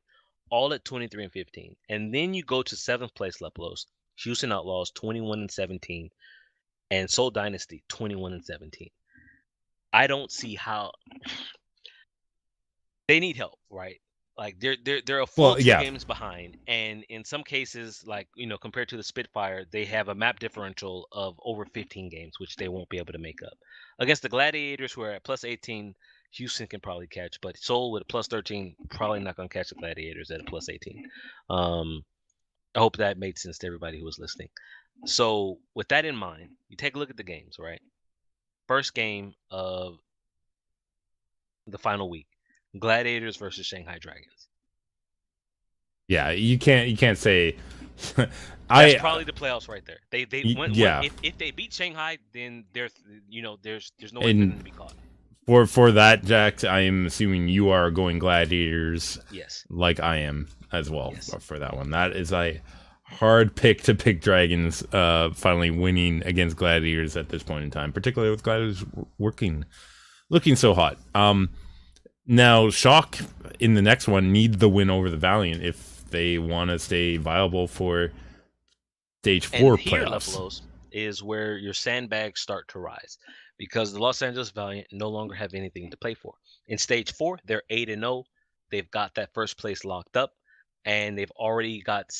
all at 23-15. And then you go to seventh place Leplos, Houston Outlaws, 21-17, and Seoul Dynasty, 21-17. I don't see how they need help, right? Like they're a full 2 games behind, and in some cases, like compared to the Spitfire, they have a map differential of over 15 games, which they won't be able to make up. Against the Gladiators, who are at plus 18, Houston can probably catch, but Seoul with a plus 13 probably not going to catch the Gladiators at a plus 18. I hope that made sense to everybody who was listening. So with that in mind, you take a look at the games, right? First game of the final week, Gladiators versus Shanghai Dragons. Yeah, you can't say. That's probably the playoffs right there. If they beat Shanghai, then there's no way for them to be caught. For that, Jax, I am assuming you are going Gladiators. Yes. Like I am as well for that one. That is a hard pick to pick Dragons finally winning against Gladiators at this point in time, particularly with Gladiators working looking so hot. Now Shock in the next one need the win over the Valiant if they want to stay viable for stage 4 And here, playoffs. Lepelos, is where your sandbags start to rise because the Los Angeles Valiant no longer have anything to play for. In stage 4, they're 8-0. They've got that first place locked up, and they've already got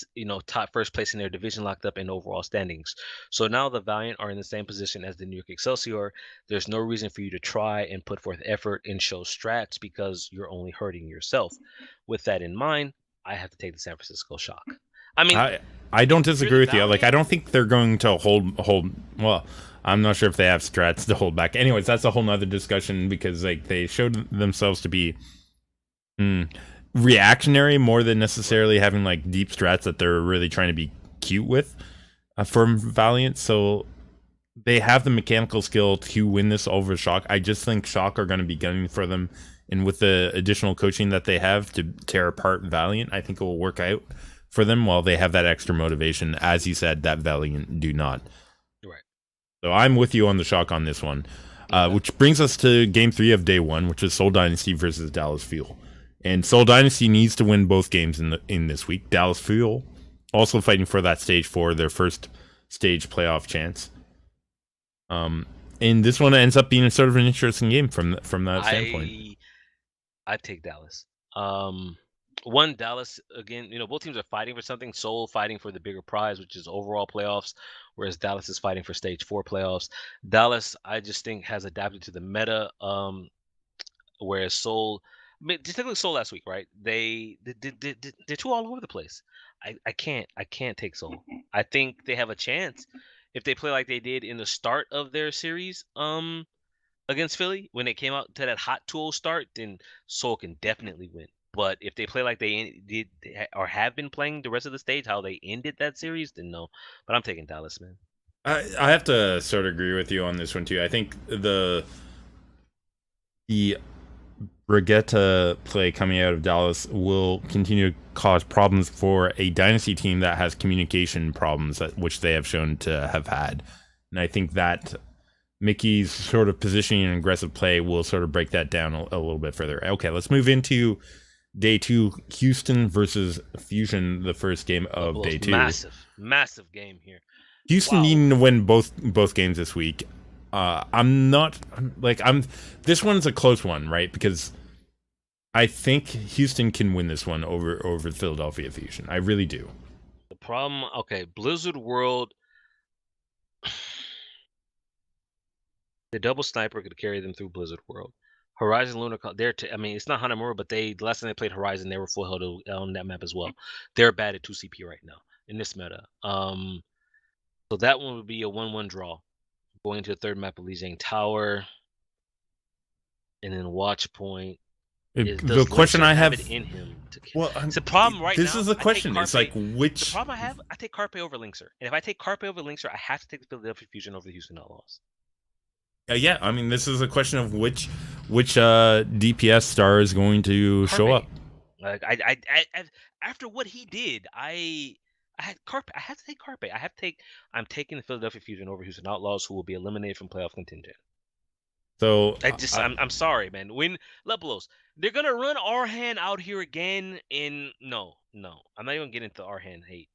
top first place in their division locked up in overall standings. So now the Valiant are in the same position as the New York Excelsior. There's no reason for you to try and put forth effort and show strats because you're only hurting yourself. With that in mind, I have to take the San Francisco Shock. I mean, I don't disagree with you. Like, I Valiant, don't think they're going to hold. Well, I'm not sure if they have strats to hold back. Anyways, that's a whole nother discussion because like they showed themselves to be reactionary more than necessarily having like deep strats that they're really trying to be cute with from Valiant. So they have the mechanical skill to win this over Shock. I just think Shock are going to be gunning for them, and with the additional coaching that they have to tear apart Valiant, I think it will work out for them while they have that extra motivation, as you said, that Valiant do not. right? So I'm with you on the Shock on this one, which brings us to Game 3 of Day 1, which is Seoul Dynasty versus Dallas Fuel. And Seoul Dynasty needs to win both games in this week. Dallas Fuel also fighting for that stage 4, their first stage playoff chance. And this one ends up being sort of an interesting game from that standpoint. I take Dallas. Dallas again. Both teams are fighting for something. Seoul fighting for the bigger prize, which is overall playoffs, whereas Dallas is fighting for stage 4 playoffs. Dallas, I just think, has adapted to the meta. Whereas Seoul, just take a look at Seoul last week, right? They're too all over the place. I can't take Seoul. I think they have a chance if they play like they did in the start of their series. Against Philly when they came out to that hot tool start, then Seoul can definitely win. But if they play like they did or have been playing the rest of the stage, how they ended that series, then no. But I'm taking Dallas, man. I have to sort of agree with you on this one too. I think the Brigitte play coming out of Dallas will continue to cause problems for a dynasty team that has communication problems, which they have shown to have had. And I think that Mickey's sort of positioning and aggressive play will sort of break that down a little bit further. Okay, let's move into Day 2, Houston versus Fusion, the first game of Day 2. Massive game here. Houston needing to win both games this week. This one's a close one, right? Because I think Houston can win this one over Philadelphia Fusion. I really do. The problem, Blizzard World, the double sniper could carry them through Blizzard World. Horizon Lunar, it's not Hanamura, but the last time they played Horizon, they were full held on that map as well. They're bad at 2 CP right now in this meta. So that one would be a 1-1 draw. Going to the third map of Lijiang Tower, and then Watch Point. The question I have it in him to kill. Well, it's a problem right this now. is the question. It's like which the problem I have. I take Carpe over Linkser, and if I take Carpe over Linkser, I have to take the Philadelphia Fusion over the Houston Outlaws. Yeah, I mean, this is a question of which DPS star is going to show up. Like after what he did, I had Carpe. I have to take Carpe. I'm taking the Philadelphia Fusion over Houston Outlaws, who will be eliminated from playoff contingent. So I'm sorry, man. When Lepelos, they're gonna run Arhan out here again. No, I'm not even getting into Arhan hate.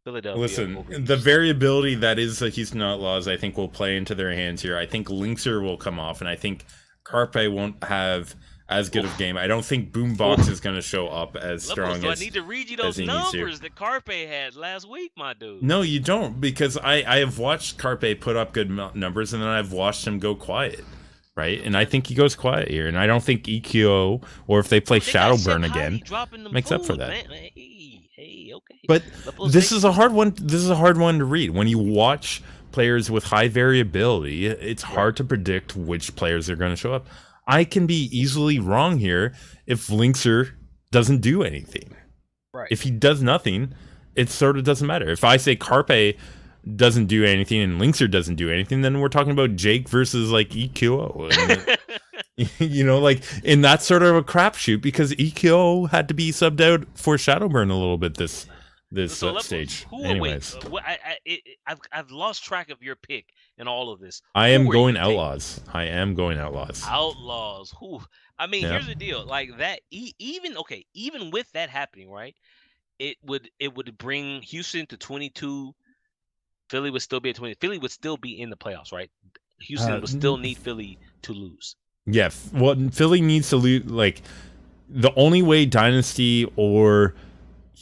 Philadelphia. Listen, the variability that is the Houston Outlaws, I think, will play into their hands here. I think Linkser will come off, and I think Carpe won't have as good of a game. I don't think Boombox is going to show up as strong I need to read you those numbers that Carpe had last week, my dude. No, you don't, because I have watched Carpe put up good numbers, and then I've watched him go quiet. Right, and I think he goes quiet here, and I don't think EQO, or if they play Shadowburn again, makes up for that. Hey, okay. But this is a hard one. This is a hard one to read. When you watch players with high variability, it's hard to predict which players are going to show up. I can be easily wrong here if Linkser doesn't do anything. Right. If he does nothing, it sort of doesn't matter. If I say Carpe doesn't do anything and Linkser doesn't do anything, then we're talking about Jake versus like EQO. And that's sort of a crapshoot because EQO had to be subbed out for Shadowburn a little bit this this So Leplos, stage. who? Wait, Anyways, I've lost track of your pick in all of this. I Who am were going you taking? Outlaws. I am going Outlaws. Outlaws. Who? I mean, Yeah. here's the deal. Like that. Even okay. Even with that happening, right? It would bring Houston to 22. Philly would still be at 20. Philly would still be in the playoffs, right? Houston Uh, would still need Philly to lose. yeah. Well, Philly needs to lose. Like the only way Dynasty or No,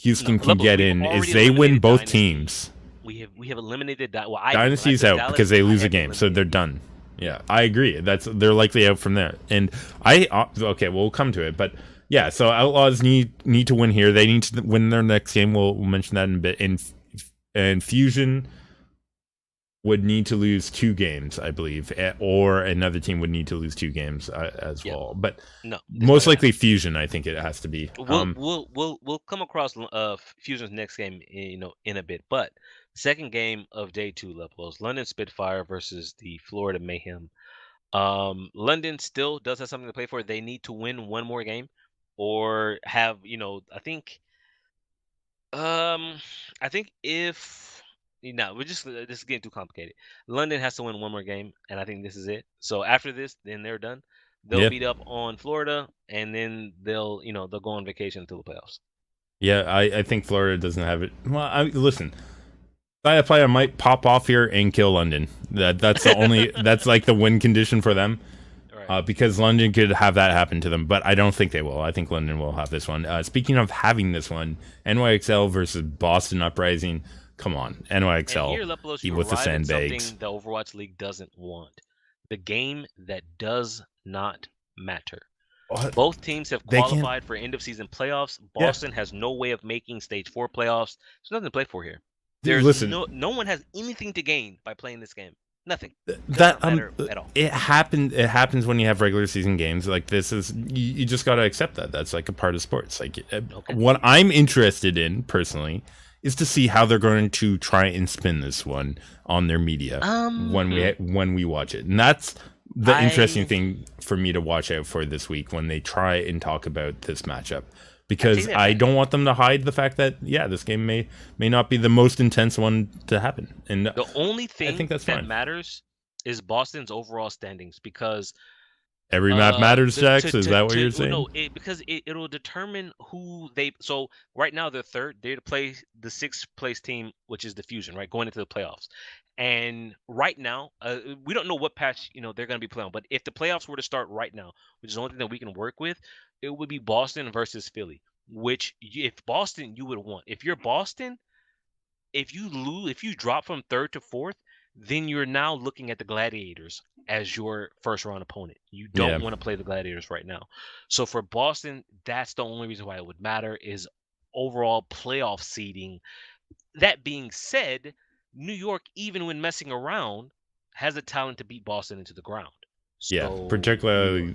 Houston can Lepos, get we've in is already they win eliminated both Dynasty. teams. We have eliminated that. Well, I have. I Dynasty's said out Dallas. because they I lose a have game, so they're eliminated. done. Yeah, I agree. They're likely out from there. And I okay, we'll come to it, but yeah. So Outlaws need to win here. They need to win their next game. We'll mention that in a bit. And Fusion would need to lose 2 games, I believe, or another team would need to lose 2 games as Yep. well. But No, it's not most gonna likely Fusion, I think it has to be. we'll come across Fusion's next game in a bit. But second game of day 2, Leplos, London Spitfire versus the Florida Mayhem. London still does have something to play for. They need to win one more game, or have um I think if we're just this is getting too complicated. London has to win one more game, and I think this is it. So after this, then they're done. They'll Yeah, beat up on Florida, and then they'll go on vacation until the playoffs. yeah. I think Florida doesn't have it. Well, listen. Player might pop off here and kill London. That's the only that's like the win condition for them. All right. Because London could have that happen to them, but I don't think they will. I think London will have this one. Speaking of having this one, NYXL versus Boston Uprising. Come on, And NYXL here, Lepolos, you with the arrive at sandbags. something the Overwatch League doesn't want: the game that does not matter. What? Both teams have They can't. qualified for end of season playoffs. Yeah, Boston has no way of making stage 4 playoffs. There's nothing to play for here. dude, There's listen. no one has anything to gain by playing this game. Nothing. Does That not matter at all. it happened. It happens when you have regular season games. Like this is you just got to accept that. That's like a part of sports. Like Okay. what I'm interested in personally is to see how they're going to try and spin this one on their media when we watch it, and that's the interesting thing for me to watch out for this week when they try and talk about this matchup. Because I don't want them to hide the fact that this game may not be the most intense one to happen. And the only thing I think that's that fine. matters is Boston's overall standings, because Every map matters, Jax. Is that what you're saying? No, because it'll determine who they. So right now they're third. They're to play the 6th place team, which is the Fusion, right, going into the playoffs. And right now, we don't know what patch they're going to be playing. But if the playoffs were to start right now, which is the only thing that we can work with, it would be Boston versus Philly. Which if Boston, you would want. If you're Boston, if you drop from 3rd to 4th, then you're now looking at the Gladiators as your first round opponent. You don't want to play the Gladiators right now. So for Boston, that's the only reason why it would matter, is overall playoff seeding. That being said, New York, even when messing around, has the talent to beat Boston into the ground. So, particularly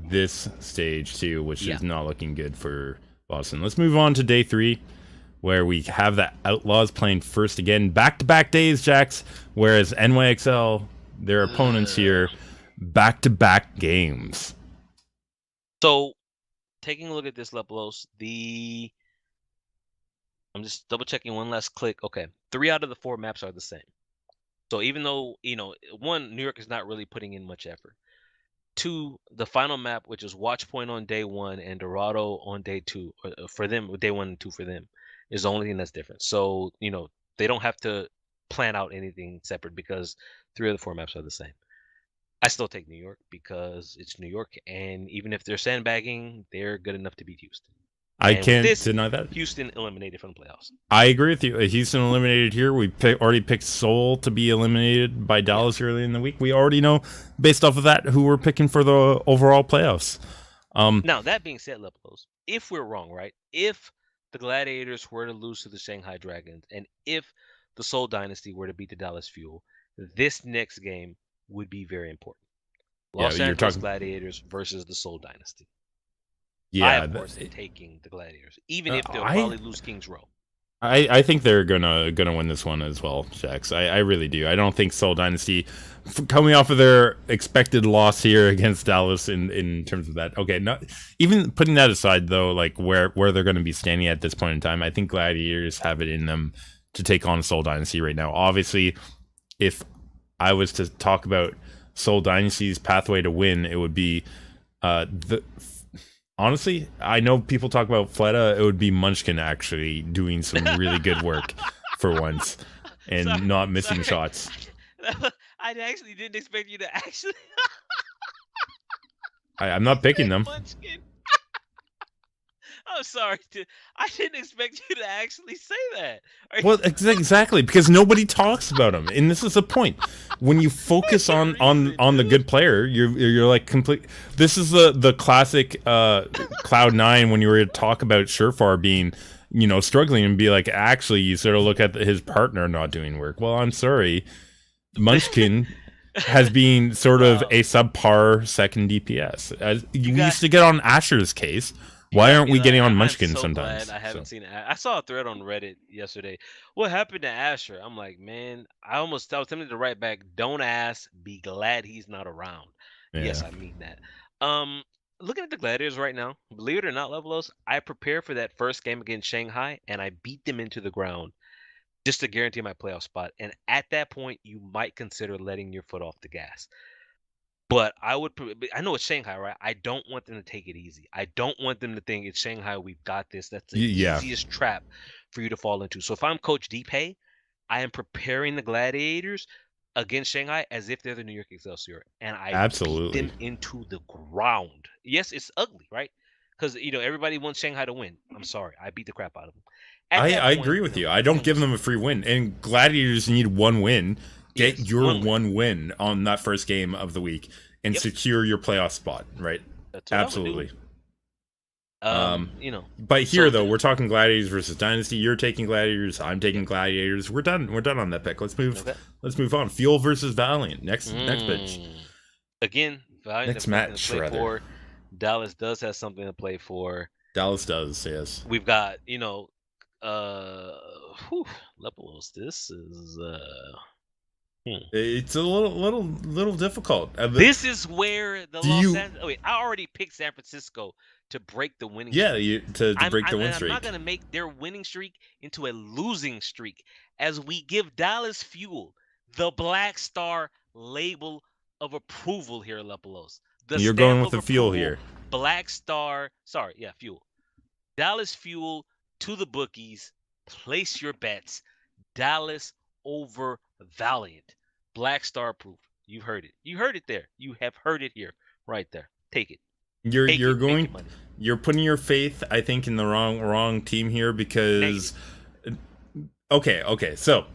this stage too, which is not looking good for Boston. Let's move on to day 3, where we have the Outlaws playing first again, back-to-back days, Jax, whereas NYXL, their opponents here, back-to-back games. So, taking a look at this, Lepolos, I'm just double-checking one last click. Okay, 3 out of the 4 maps are the same. So even though, one, New York is not really putting in much effort. 2, the final map, which is Watch Point on day 1 and Dorado on day 2, for them, day 1 and 2 for them, is the only thing that's different. So, they don't have to plan out anything separate, because 3 of the 4 maps are the same. I still take New York because it's New York, and even if they're sandbagging, they're good enough to beat Houston. I can't deny that. Houston eliminated from the playoffs. I agree with you. Houston eliminated here. We already picked Seoul to be eliminated by Dallas early in the week. We already know, based off of that, who we're picking for the overall playoffs. Now, that being said, Leplos, if we're wrong, right? If the Gladiators were to lose to the Shanghai Dragons, and if the Seoul Dynasty were to beat the Dallas Fuel, this next game would be very important. Los Angeles Gladiators versus the Seoul Dynasty. I, of course, am taking the Gladiators, even if they'll probably lose Kings Row. I think they're gonna win this one as well, Jax. I really do. I don't think Seoul Dynasty, coming off of their expected loss here against Dallas in terms of that. Okay, not even putting that aside though, like where they're going to be standing at this point in time. I think Gladiators have it in them to take on Seoul Dynasty right now. Obviously, if I was to talk about Seoul Dynasty's pathway to win, it would be the honestly, I know people talk about Fleta. It would be Munchkin actually doing some really good work for once and Sorry, not missing sorry. shots. I actually didn't expect you to actually I'm not say picking them. Munchkin. I'm sorry, dude. I didn't expect you to actually say that. Are you- Well, exactly, because nobody talks about them, and this is the point. When you focus There's a on the reason, good player, you're like complete. This is the classic Cloud9 when you were to talk about Surefire being, struggling and be like, actually, you sort of look at his partner not doing work. Well, I'm sorry, Munchkin has been sort of Wow. a subpar second DPS. As we got- used to get on Asher's case. You Why got aren't me we like- getting on I'm Munchkin so sometimes? glad I haven't So. seen it. I saw a thread on Reddit yesterday. What happened to Asher? I'm like, man, I was tempted to write back, don't ask, be glad he's not around. Yes, Yeah. I mean that. Looking at the Gladiators right now, believe it or not, Levelos, I prepared for that first game against Shanghai and I beat them into the ground just to guarantee my playoff spot. And at that point, you might consider letting your foot off the gas. But I know it's Shanghai, right? I don't want them to take it easy. I don't want them to think it's Shanghai, we've got this. That's the Yeah. easiest trap for you to fall into. So if I'm Coach Deepay, I am preparing the Gladiators against Shanghai as if they're the New York Excelsior, and I Absolutely. beat them into the ground. Yes, it's ugly, right? Because everybody wants Shanghai to win. I'm sorry, I beat the crap out of them. I agree with you. I don't give them a free win. And Gladiators need one win. Get Yes, your one one win on that first game of the week and Yep. secure your playoff spot, right? That's what I would Absolutely. do. But here So- though, we're talking Gladiators versus Dynasty. You're taking Gladiators. I'm taking Gladiators. We're done. We're done on that pick. Let's move. Okay. Let's move on. Fuel versus Valiant. Next pitch. Again, Valiant Next have something match, to play rather. for. Dallas does have something to play for. Dallas does. Yes. We've got, Lepelos. This is It's a little difficult. This is where the Do Los you- Angeles. Oh, wait, I already picked San Francisco to break the winning. Yeah, streak. to break the win I'm streak. not gonna make their winning streak into a losing streak as we give Dallas fuel, the Black Star label of approval here, Lepelos. The You're going stamp with of the fuel approval, here. Black Star. Sorry, yeah, fuel. Dallas fuel to the bookies. Place your bets. Dallas over Valiant. Black Star proof. You heard it. You heard it there. You have heard it here. Right there. Take it. You're Take you're it. Make going your money. you're putting your faith, I think, in the wrong team here because okay. So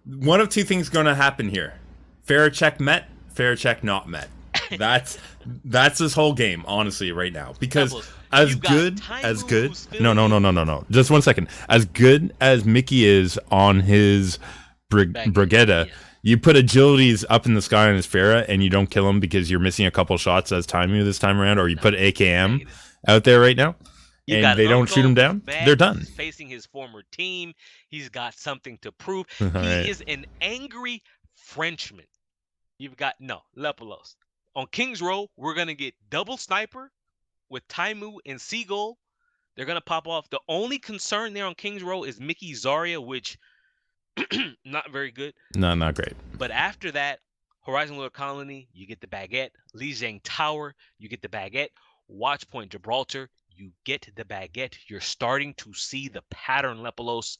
one of two things going to happen here: fair check met, fair check not met. That's this whole game, honestly, right now. Because Doubles. as You've got good Taimu as good, who's no. Just 1 second. As good as Mickey is on his Brigitte, yeah. you put agilities up in the sky on his Farah and you don't kill him because you're missing a couple shots as Taimu this time around, or you put AKM Negative. out there right now You and got they don't Uncle shoot him down, back they're done. Facing his former team, he's got something to prove. All He right. is an angry Frenchman. You've got Lepelos. On Kings Row, we're gonna get double sniper with Taimu and Seagull. They're gonna pop off. The only concern there on Kings Row is Mickey Zarya, which not very good. No, not great. But after that, Horizon Lord Colony, you get the baguette. Lijiang Tower, you get the baguette. Watchpoint Gibraltar, you get the baguette. You're starting to see the pattern, Lepelos.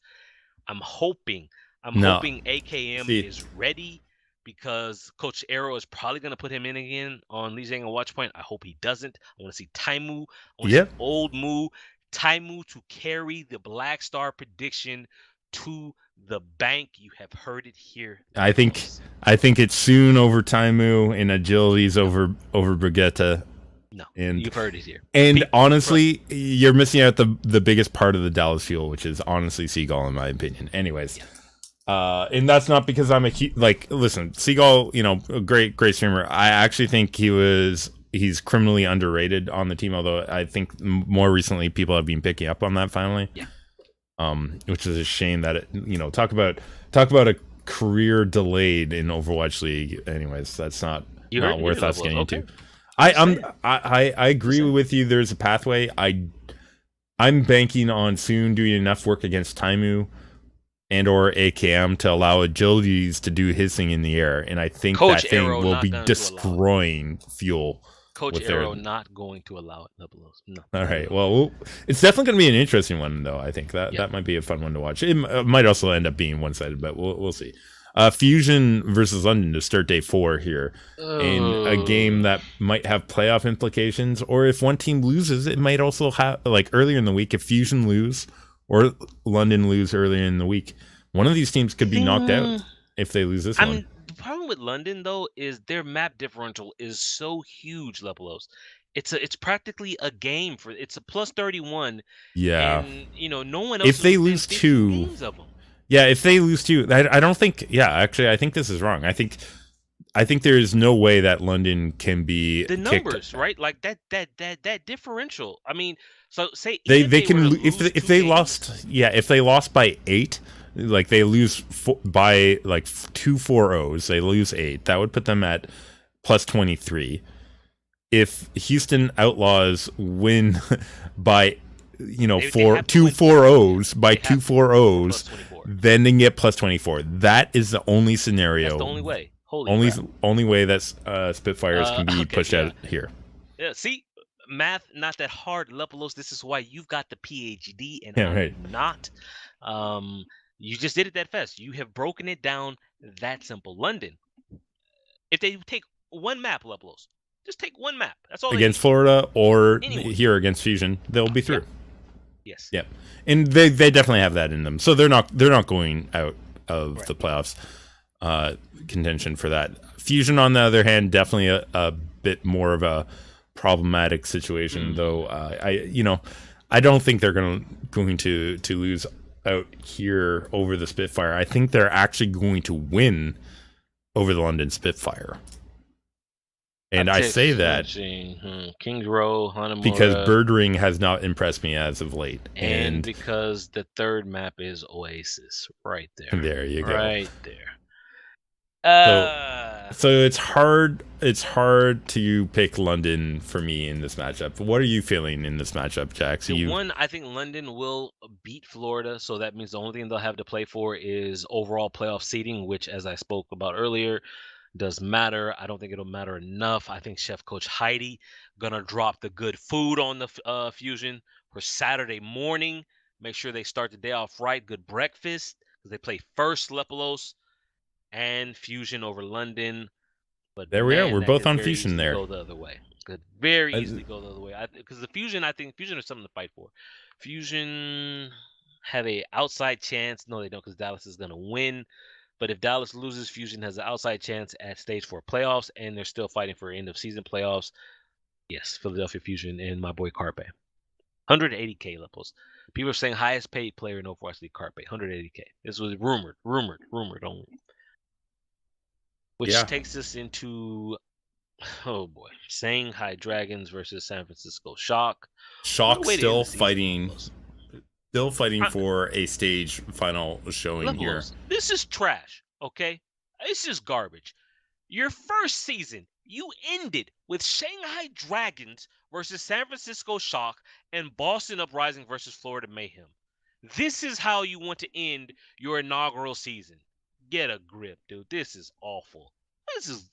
I'm hoping AKM See- is ready because Coach Arrow is probably going to put him in again on Lijiang and Watchpoint. I hope he doesn't. I want to see Taimu. I want to Yep. see Old Mu. Taimu to carry the Black Star prediction to the bank. You have heard it here. I think it's soon over Taimu and agilities over Brigitte. No, And you've heard it here. And People- honestly, you're missing out the biggest part of the Dallas fuel, which is honestly Seagull, in my opinion. Anyways, and that's not because I'm listen, Seagull, a great streamer. I actually think he's criminally underrated on the team. Although I think more recently people have been picking up on that finally. Yeah. which is a shame that talk about a career delayed in Overwatch League. Anyways, that's You not heard worth us level. getting Okay. into. I Just I'm saying. I agree saying. with you. There's a pathway. I'm banking on soon doing enough work against Taimu and or AKM to allow Agilities to do his thing in the air, and I think Coach that thing Arrow will not be going to allow it. destroying Fuel Coach with their. Arrow not going to allow it. Levelos. No. All Not at right. all. Well, it's definitely going to be an interesting one, though. I think that Yep. that might be a fun one to watch. It might also end up being one-sided, but we'll see. Fusion versus London to start day 4 here, in a game that might have playoff implications. Or if one team loses, it might also have, like earlier in the week, if Fusion lose or London lose earlier in the week, one of these teams could be knocked out if they lose this I one. mean, the problem with London though is their map differential is so huge, Levelos. It's practically a game for it's a plus 31, Yeah. and no one else If is they within lose 15 two, games of them. yeah, if they lose 2, I don't think. Yeah, actually, I think this is wrong. I think there is no way that London can be The kicked. numbers, right? Like that differential. I mean, so say They even if they were to if lose if 2 they games, lost, yeah, if they lost by 8, like they lose by like 2 4-0s, they lose 8. That would put them at plus 23. If Houston Outlaws win by they have to 2 win 4-0s by They 2 have to win plus 4-0s, 24. then they can get plus 24. That is the only scenario. That's the only way. Holy crap. Only way that Spitfires can be Okay, pushed yeah. out here. Yeah, see, math not that hard, Lepelos. This is why you've got the PhD and Yeah, I right. do not. You just did it that fast. You have broken it down that simple. London, if they take one map, Lepelos, just take one map. That's all Against they Florida or Anyone. here against Fusion, they'll be through. need. Yes. Yep. And they definitely have that in them. So they're not going out of the playoffs contention for that. Fusion, on the other hand, definitely a bit more of a problematic situation, though. I don't think they're going to lose out here over the Spitfire. I think they're actually going to win over the London Spitfire. And I say that Kings Row, Hanamura, because Birdring has not impressed me as of late, and because the third map is Oasis, right there. There you go. Right there. So it's hard. It's hard to pick London for me in this matchup. What are you feeling in this matchup, Jack? So I think London will beat Florida, so that means the only thing they'll have to play for is overall playoff seeding, which, as I spoke about earlier, does matter. I don't think it'll matter enough. I think Chef Coach Heidi gonna drop the good food on the Fusion for Saturday morning. Make sure they start the day off right. Good breakfast because they play first Lepelos and Fusion over London. But there we are. We're both on very Fusion easily there. Go the other way. Could very easily go the other way. Because the Fusion, I think Fusion is something to fight for. Fusion have a outside chance. No, they don't, because Dallas is gonna win. But if Dallas loses, Fusion has an outside chance at stage 4 playoffs, and they're still fighting for end of season playoffs. Yes, Philadelphia Fusion and my boy Carpe. 180K levels. People are saying highest paid player in Overwatch League, Carpe. 180K. This was rumored only. Which takes us into, oh boy, Shanghai Dragons versus San Francisco Shock. Shock still fighting. Still fighting for a stage final showing here. This is trash, okay? It's just garbage. Your first season, you ended with Shanghai Dragons versus San Francisco Shock and Boston Uprising versus Florida Mayhem. This is how you want to end your inaugural season. Get a grip, dude. This is awful. This is...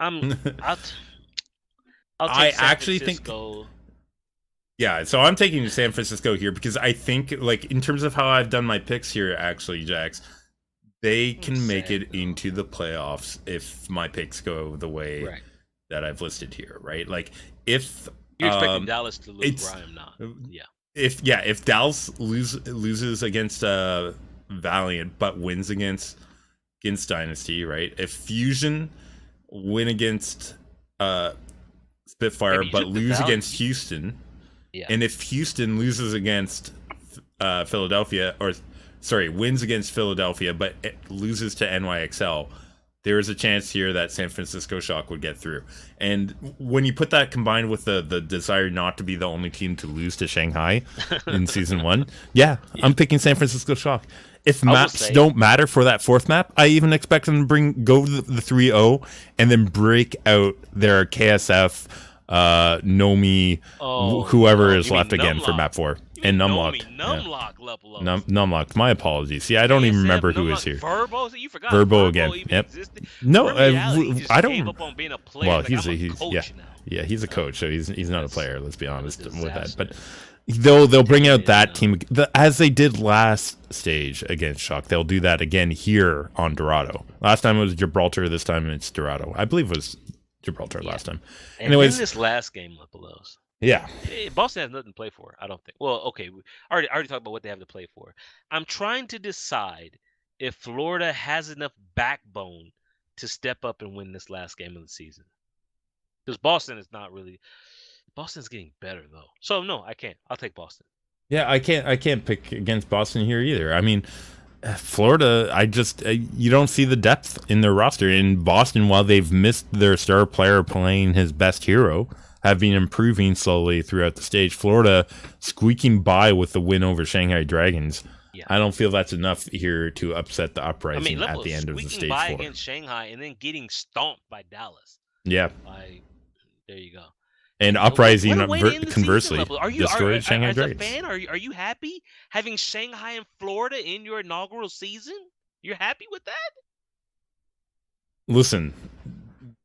I'll take San Francisco. Yeah, so I'm taking San Francisco here because I think, like, in terms of how I've done my picks here, actually, Jax, they can make it into the playoffs if my picks go the way that I've listed here, right? Like, if you're expecting Dallas to lose, where I am not. If Dallas loses against Valiant but wins against Dynasty, right? If Fusion win against Spitfire but lose against Houston. Yeah. And if Houston loses against Philadelphia, wins against Philadelphia, but it loses to NYXL, there is a chance here that San Francisco Shock would get through. And when you put that combined with the desire not to be the only team to lose to Shanghai in season 1, yeah, I'm picking San Francisco Shock. If maps don't matter for that fourth map, I even expect them to go to the 3-0 and then break out their KSF, Nomi, whoever is left again for map 4. And Numlock. Numlock level up. Numlock. My apologies. See, I don't even remember who is here. Verbo? You forgot. Verbo again. Yep. No, I don't. Gave up on being a player. Well, like, he's a coach now. Yeah, he's a coach, so he's not a player. Let's be honest with that. But they'll bring out that team as they did last stage against Shock. They'll do that again here on Dorado. Last time it was Gibraltar. This time it's Dorado. I believe it was Gibraltar last time. Anyways, this last game, Lepelos. Yeah. Boston has nothing to play for, I don't think. Well, okay, I already talked about what they have to play for. I'm trying to decide if Florida has enough backbone to step up and win this last game of the season. Because Boston is not really. Boston's getting better though. So no, I can't. I'll take Boston. Yeah, I can't pick against Boston here either. I mean, Florida, you don't see the depth in their roster. In Boston, while they've missed their star player playing his best hero, have been improving slowly throughout the stage. Florida squeaking by with the win over Shanghai Dragons. Yeah. I don't feel that's enough here to upset the uprising at the end of the stage 4. Squeaking by against Shanghai and then getting stomped by Dallas. Yeah. There you go. And uprising, conversely, destroyed Shanghai as Dragons. As a fan, are you happy having Shanghai and Florida in your inaugural season? You're happy with that? Listen,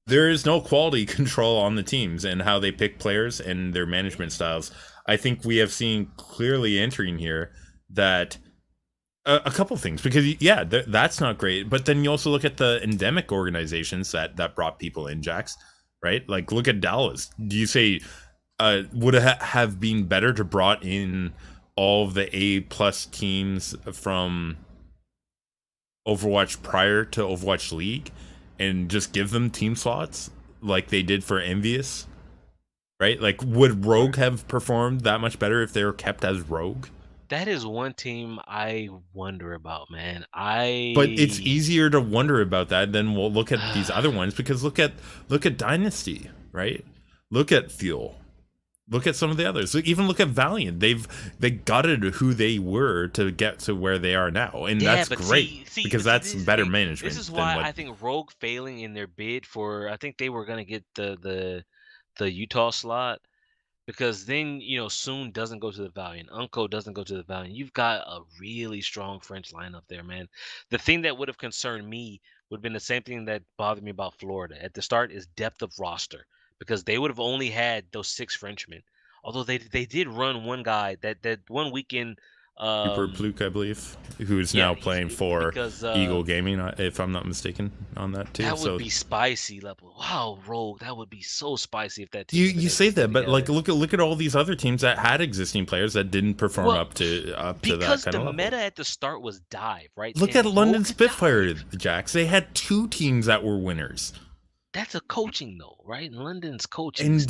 there is no quality control on the teams and how they pick players and their management styles. I think we have seen clearly entering here that a couple things, because that's not great. But then you also look at the endemic organizations that brought people in, Jax, right? Like look at Dallas. Do you say would it have been better to brought in all of the A+ teams from Overwatch prior to Overwatch League and just give them team slots like they did for Envious, right? Like, would Rogue have performed that much better if they were kept as Rogue? That is one team I wonder about, man. But it's easier to wonder about that than we'll look at these other ones, because look at Dynasty, right? Look at Fuel. Look at some of the others. Even look at Valiant. They gutted who they were to get to where they are now, and that's great because that's better management. This is why I think Rogue failing in their bid for. I think they were gonna get the Utah slot, because then Soon doesn't go to the Valiant, Unco doesn't go to the Valiant. You've got a really strong French lineup there, man. The thing that would have concerned me would have been the same thing that bothered me about Florida at the start is depth of roster. Because they would have only had those 6 Frenchmen, although they did run one guy that one weekend. Super Pluke, I believe, who is now playing for Eagle Gaming, if I'm not mistaken, on that too. That would be spicy level. Wow, Rogue, that would be so spicy if that team. You say that, but like look at all these other teams that had existing players that didn't perform up to that kind of level. Because the meta at the start was dive, right? Look at London Spitfire, Jax. They had 2 teams that were winners. That's a coaching though, right? London's coaching. And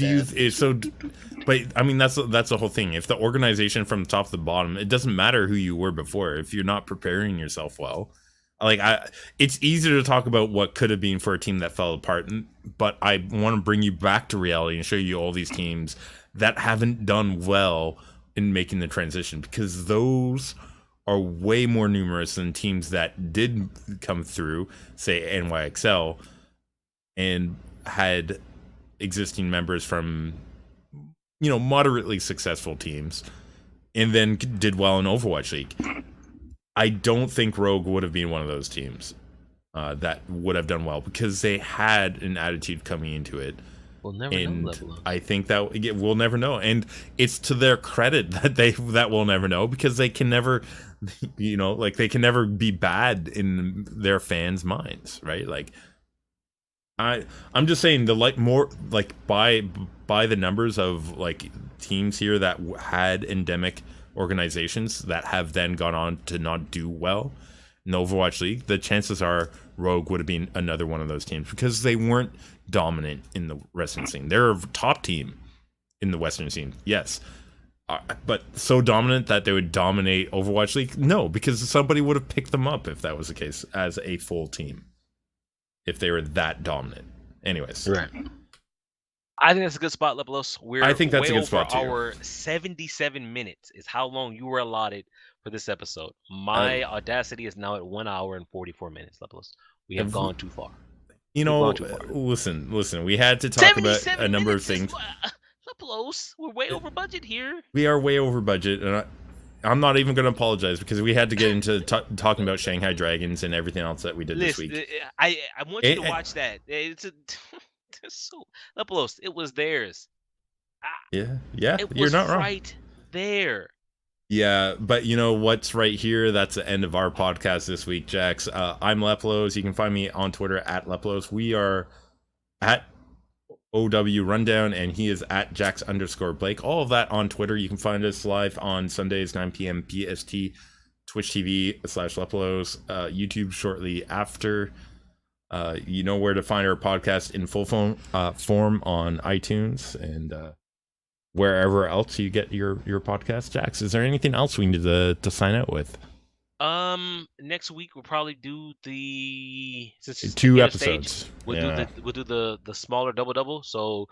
but I mean that's the whole thing. If the organization from the top to the bottom, it doesn't matter who you were before. If you're not preparing yourself well, it's easier to talk about what could have been for a team that fell apart. But I want to bring you back to reality and show you all these teams that haven't done well in making the transition, because those are way more numerous than teams that did come through, say NYXL, and had existing members from, moderately successful teams, and then did well in Overwatch League. I don't think Rogue would have been one of those teams that would have done well, because they had an attitude coming into it. We'll never know. I think that we'll never know, and it's to their credit that we'll never know, because they can never, they can never be bad in their fans' minds, right? Like. I'm just saying by the numbers of teams here that had endemic organizations that have then gone on to not do well in the Overwatch League, the chances are Rogue would have been another one of those teams, because they weren't dominant in the Western scene. They're a top team in the Western scene, yes, but so dominant that they would dominate Overwatch League? No, because somebody would have picked them up if that was the case as a full team. if they were that dominant. Anyways, Right. I think that's a good spot, Lepelos. We're I think that's way a good spot, too. Our 77 minutes is how long you were allotted for this episode. My Audacity is now at 1 hour and 44 minutes, Lepelos. We have gone too far. You know, listen. We had to talk about a number of things. Lepelos, we're way over budget here. We are way over budget, and I'm not even going to apologize because we had to get into talking about Shanghai Dragons and everything else that we did this week. I want you to watch that. It's so Lepelos, it was theirs. Yeah, it you're was not wrong. Right there. Yeah, but you know what's right here? That's the end of our podcast this week, Jax. I'm Leplos. You can find me on Twitter at Leplos. We are at OW Rundown, and he is at Jax_Blake. All of that on Twitter. You can find us live on Sundays, 9 p.m. PST, Twitch TV/Leplos, YouTube shortly after. You know where to find our podcast in full form on iTunes and wherever else you get your podcast. Jax, is there anything else we need to sign out with? Next week we'll probably do the 2 episodes. We'll do the smaller double. So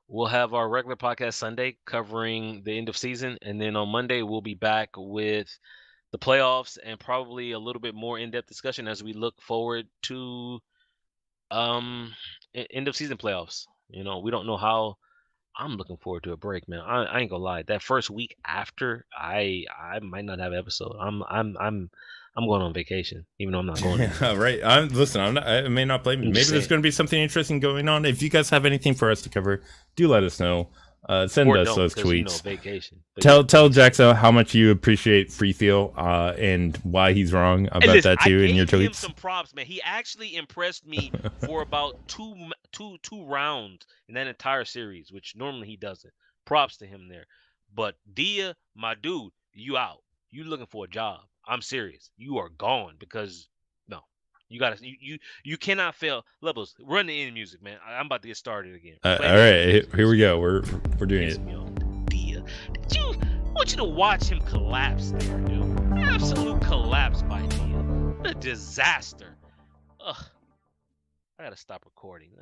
we'll have our regular podcast Sunday covering the end of season, and then on Monday we'll be back with the playoffs and probably a little bit more in-depth discussion as we look forward to end of season playoffs. You know, we don't know how. I'm looking forward to a break, man. I ain't gonna lie. That first week after, I might not have an episode. I'm going on vacation, even though I'm not going. Yeah, right. I may not blame you. Maybe there's going to be something interesting going on. If you guys have anything for us to cover, do let us know. Send us those tweets. Vacation. Tell Jaxo how much you appreciate Free Feel and why he's wrong about that too in your tweets. I gave him some props, man. He actually impressed me for about two rounds in that entire series, which normally he doesn't. Props to him there. But Dia, my dude, you out. You looking for a job? I'm serious. You are gone because no. You gotta. You cannot fail. Levels. Run the end music, man. I'm about to get started again. All right, here we go. We're doing it. I want you to watch him collapse there, dude. Absolute collapse by Dia. What a disaster. Ugh. I gotta stop recording.